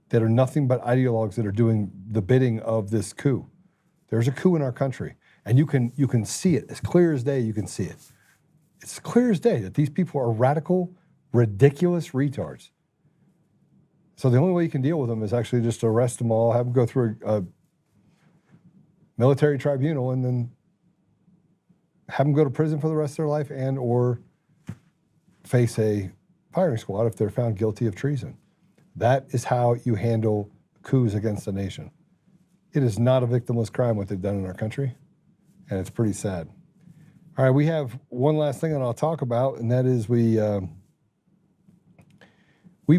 that are nothing but ideologues that are doing the bidding of this coup. There's a coup in our country, and you can see it. As clear as day, you can see it. It's clear as day that these people are radical, ridiculous retards. So the only way you can deal with them is actually just arrest them all, have them go through a military tribunal, and then have them go to prison for the rest of their life and or face a firing squad if they're found guilty of treason. That is how you handle coups against a nation. It is not a victimless crime what they've done in our country, and it's pretty sad. All right, we have one last thing that I'll talk about, and that is we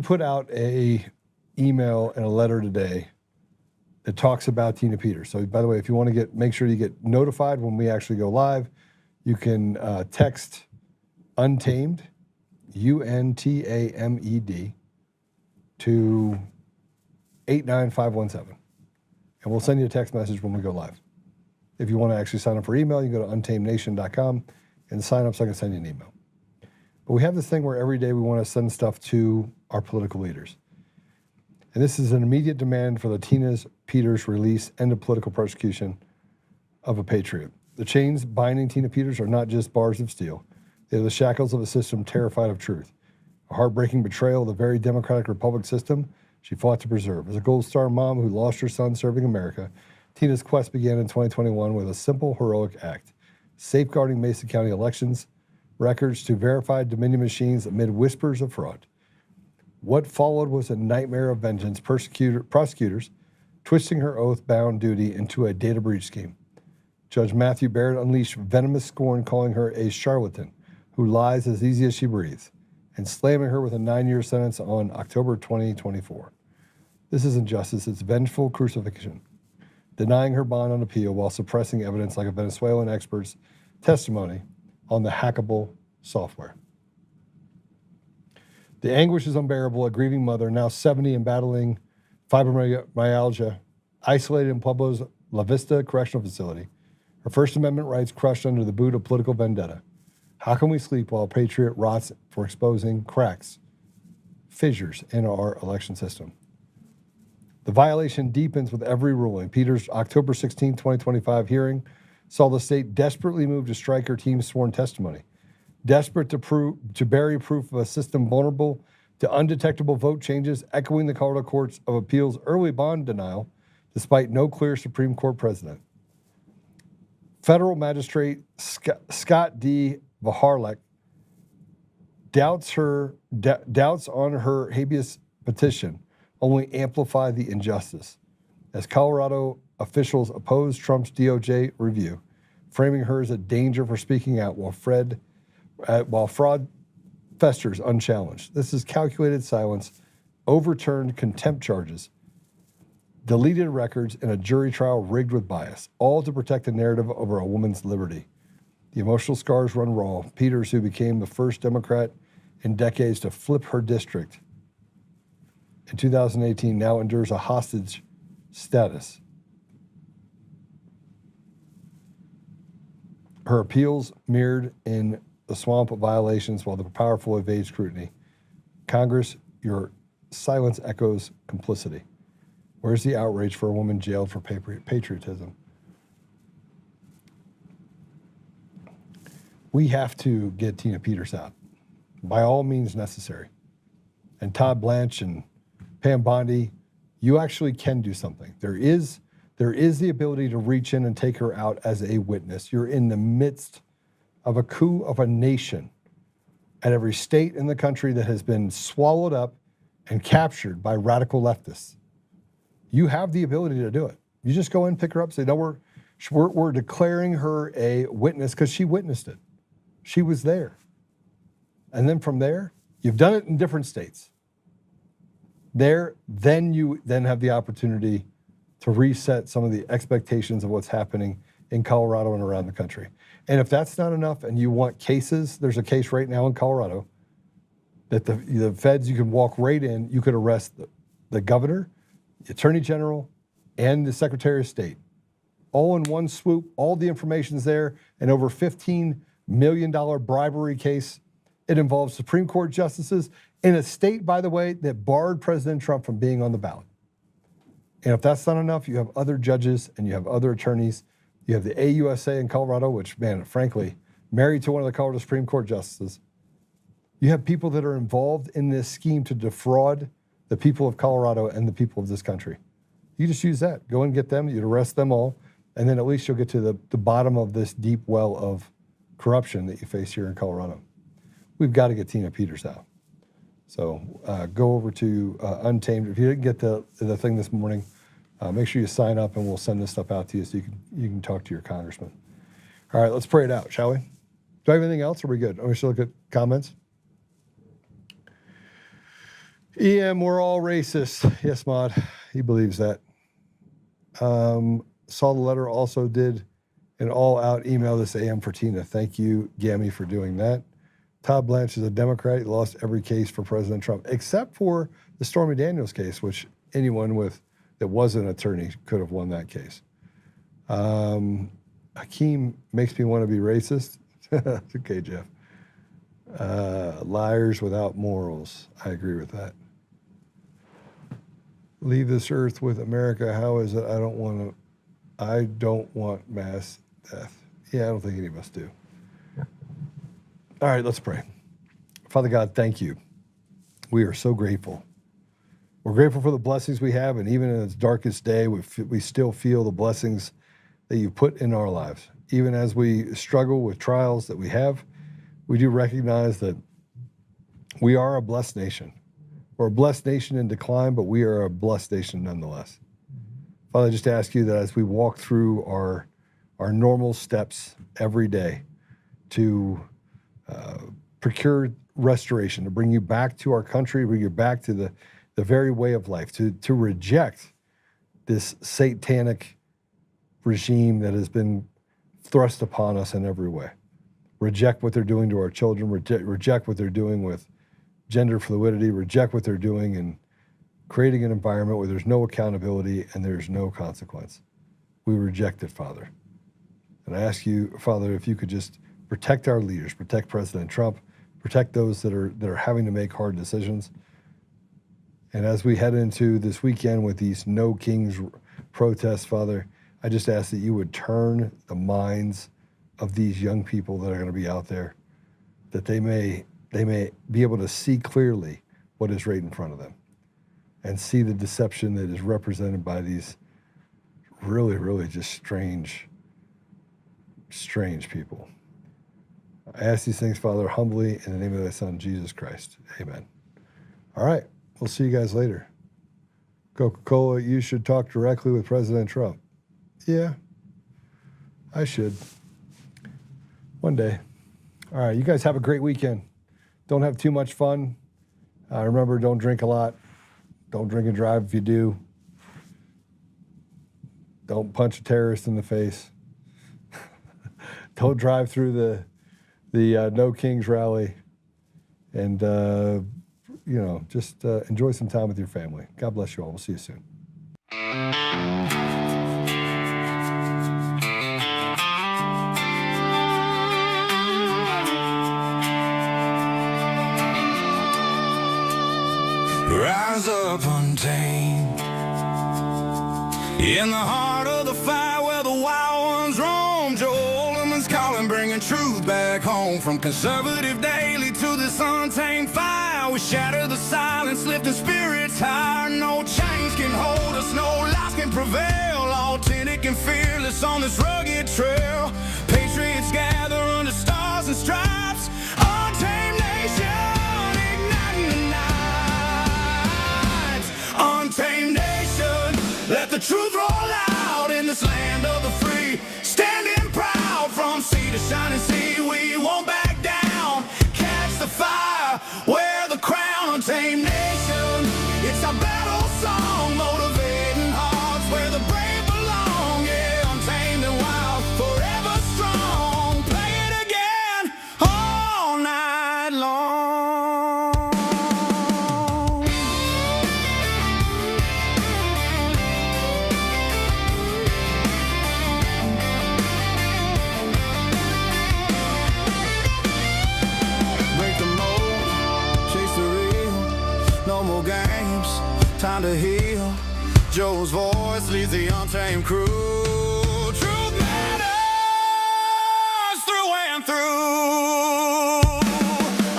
put out a email and a letter today that talks about Tina Peters. So, by the way, if you want to make sure you get notified when we actually go live, you can text Untamed, UNTAMED, to 89517. And we'll send you a text message when we go live. If you want to actually sign up for email, you can go to untamednation.com and sign up so I can send you an email. But we have this thing where every day we want to send stuff to our political leaders. And this is an immediate demand for the Tina Peters release, end of political persecution of a patriot. The chains binding Tina Peters are not just bars of steel. They're the shackles of a system terrified of truth. A heartbreaking betrayal of the very democratic republic system she fought to preserve. As a Gold Star mom who lost her son serving America, Tina's quest began in 2021 with a simple, heroic act: safeguarding Mason County elections records to verified Dominion machines amid whispers of fraud. What followed was a nightmare of vengeance, prosecutors twisting her oath-bound duty into a data breach scheme. Judge Matthew Barrett unleashed venomous scorn, calling her a charlatan who lies as easy as she breathes, and slamming her with a 9-year sentence on October 2024. This isn't justice, it's vengeful crucifixion, denying her bond on appeal while suppressing evidence like a Venezuelan expert's testimony on the hackable software. The anguish is unbearable. A grieving mother, now 70 and battling fibromyalgia, isolated in Pueblo's La Vista Correctional Facility, her First Amendment rights crushed under the boot of political vendetta. How can we sleep while a patriot rots for exposing cracks, fissures in our election system? The violation deepens with every ruling. Peter's October 16, 2025 hearing saw the state desperately move to strike her team's sworn testimony, desperate to bury proof of a system vulnerable to undetectable vote changes, echoing the Colorado Courts of Appeals' early bond denial, despite no clear Supreme Court precedent. Federal magistrate Scott D. Vaharlek doubts on her habeas petition only amplify the injustice, as Colorado officials oppose Trump's DOJ review, framing her as a danger for speaking out while fraud festers unchallenged. This is calculated silence, overturned contempt charges, deleted records, and a jury trial rigged with bias, all to protect the narrative over a woman's liberty. The emotional scars run raw. Peters, who became the first Democrat in decades to flip her district in 2018, now endures a hostage status. Her appeals mirrored in the swamp of violations while the powerful evade scrutiny. Congress, your silence echoes complicity. Where's the outrage for a woman jailed for patriotism? We have to get Tina Peters out, by all means necessary. And Todd Blanche and Pam Bondi, you actually can do something. There is the ability to reach in and take her out as a witness. You're in the midst of a coup of a nation at every state in the country that has been swallowed up and captured by radical leftists. You have the ability to do it. You just go in, pick her up, say, no, we're declaring her a witness because she witnessed it. She was there. And then from there, you've done it in different states. Then you have the opportunity to reset some of the expectations of what's happening in Colorado and around the country. And if that's not enough and you want cases, there's a case right now in Colorado that the feds, you can walk right in, you could arrest the governor, the attorney general, and the secretary of state. All in one swoop, all the information's there, and over $15 million bribery case. It involves Supreme Court justices in a state, by the way, that barred President Trump from being on the ballot. And if that's not enough, you have other judges and you have other attorneys. You have the AUSA in Colorado, which, man, frankly, married to one of the Colorado Supreme Court justices. You have people that are involved in this scheme to defraud the people of Colorado and the people of this country. You just use that. Go and get them. You'd arrest them all. And then at least you'll get to the bottom of this deep well of corruption that you face here in Colorado. We've got to get Tina Peters out. So go over to Untamed. If you didn't get the thing this morning, make sure you sign up and we'll send this stuff out to you so you can talk to your congressman. All right, let's pray it out, shall we? Do I have anything else? Or are we good? We should look at comments. E.M, we're all racist. Yes, Maud, he believes that. Saw the letter, also did an all-out email this AM for Tina. Thank you, Gammy, for doing that. Todd Blanche is a Democrat. He lost every case for President Trump, except for the Stormy Daniels case, which anyone that was an attorney could have won that case. Hakeem makes me want to be racist. Okay, Jeff. Liars without morals. I agree with that. Leave this earth with America. How is it? I don't want mass death. Yeah, I don't think any of us do. All right, let's pray. Father God, thank you. We are so grateful. We're grateful for the blessings we have, and even in its darkest day, we still feel the blessings that you put in our lives. Even as we struggle with trials that we have, we do recognize that we are a blessed nation. We're a blessed nation in decline, but we are a blessed nation nonetheless. Father, I just ask you that as we walk through our normal steps every day to procure restoration, to bring you back to our country, bring you back to the very way of life, to reject this satanic regime that has been thrust upon us in every way. Reject what they're doing to our children, reject what they're doing with gender fluidity, reject what they're doing in creating an environment where there's no accountability and there's no consequence. We reject it, Father. And I ask you, Father, if you could just protect our leaders, protect President Trump, protect those that are having to make hard decisions. And as we head into this weekend with these No Kings protests, Father, I just ask that you would turn the minds of these young people that are going to be out there, that they may be able to see clearly what is right in front of them and see the deception that is represented by these really, really just strange people. I ask these things, Father, humbly in the name of thy Son, Jesus Christ. Amen. All right. We'll see you guys later. Coca-Cola, you should talk directly with President Trump. Yeah, I should. One day. All right, you guys have a great weekend. Don't have too much fun. Remember, don't drink a lot. Don't drink and drive if you do. Don't punch a terrorist in the face. Don't drive through the No Kings rally. And, just enjoy some time with your family. God bless you all. We'll see you soon. Rise up untamed in the heart of the fight where the wild ones roam. Joe Oltmann's calling, bringing truth back home. From conservative daily to this untamed fire, we shatter the silence, lifting spirits higher. No chains can hold us, no lies can prevail. Authentic and fearless on this rugged trail. Patriots gather under stars and stripes. Untamed nation, igniting the night. Untamed nation, let the truth roll out in this land of the free. Standing proud from sea to shining sea, we won't back down. Catch the fire, wear the crown. Untamed nation, it's our battle song, motivating hearts where the brave belong. Yeah, untamed and wild, forever strong. Play it again all night long. Break the mold, chase the real, no more games, time to heal. Joe's voice leads the untamed crew. Truth matters through and through.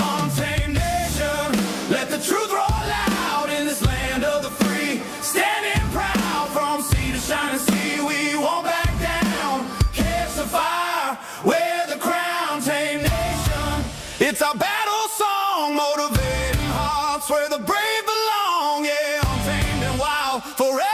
Untamed nation, let the truth roll out in this land of the free. Standing proud from sea to shining sea, we won't back down. Catch the fire, wear the crown. Tame nation, it's our battle song, motivating hearts where the brave belong. Yeah, untamed and wild, forever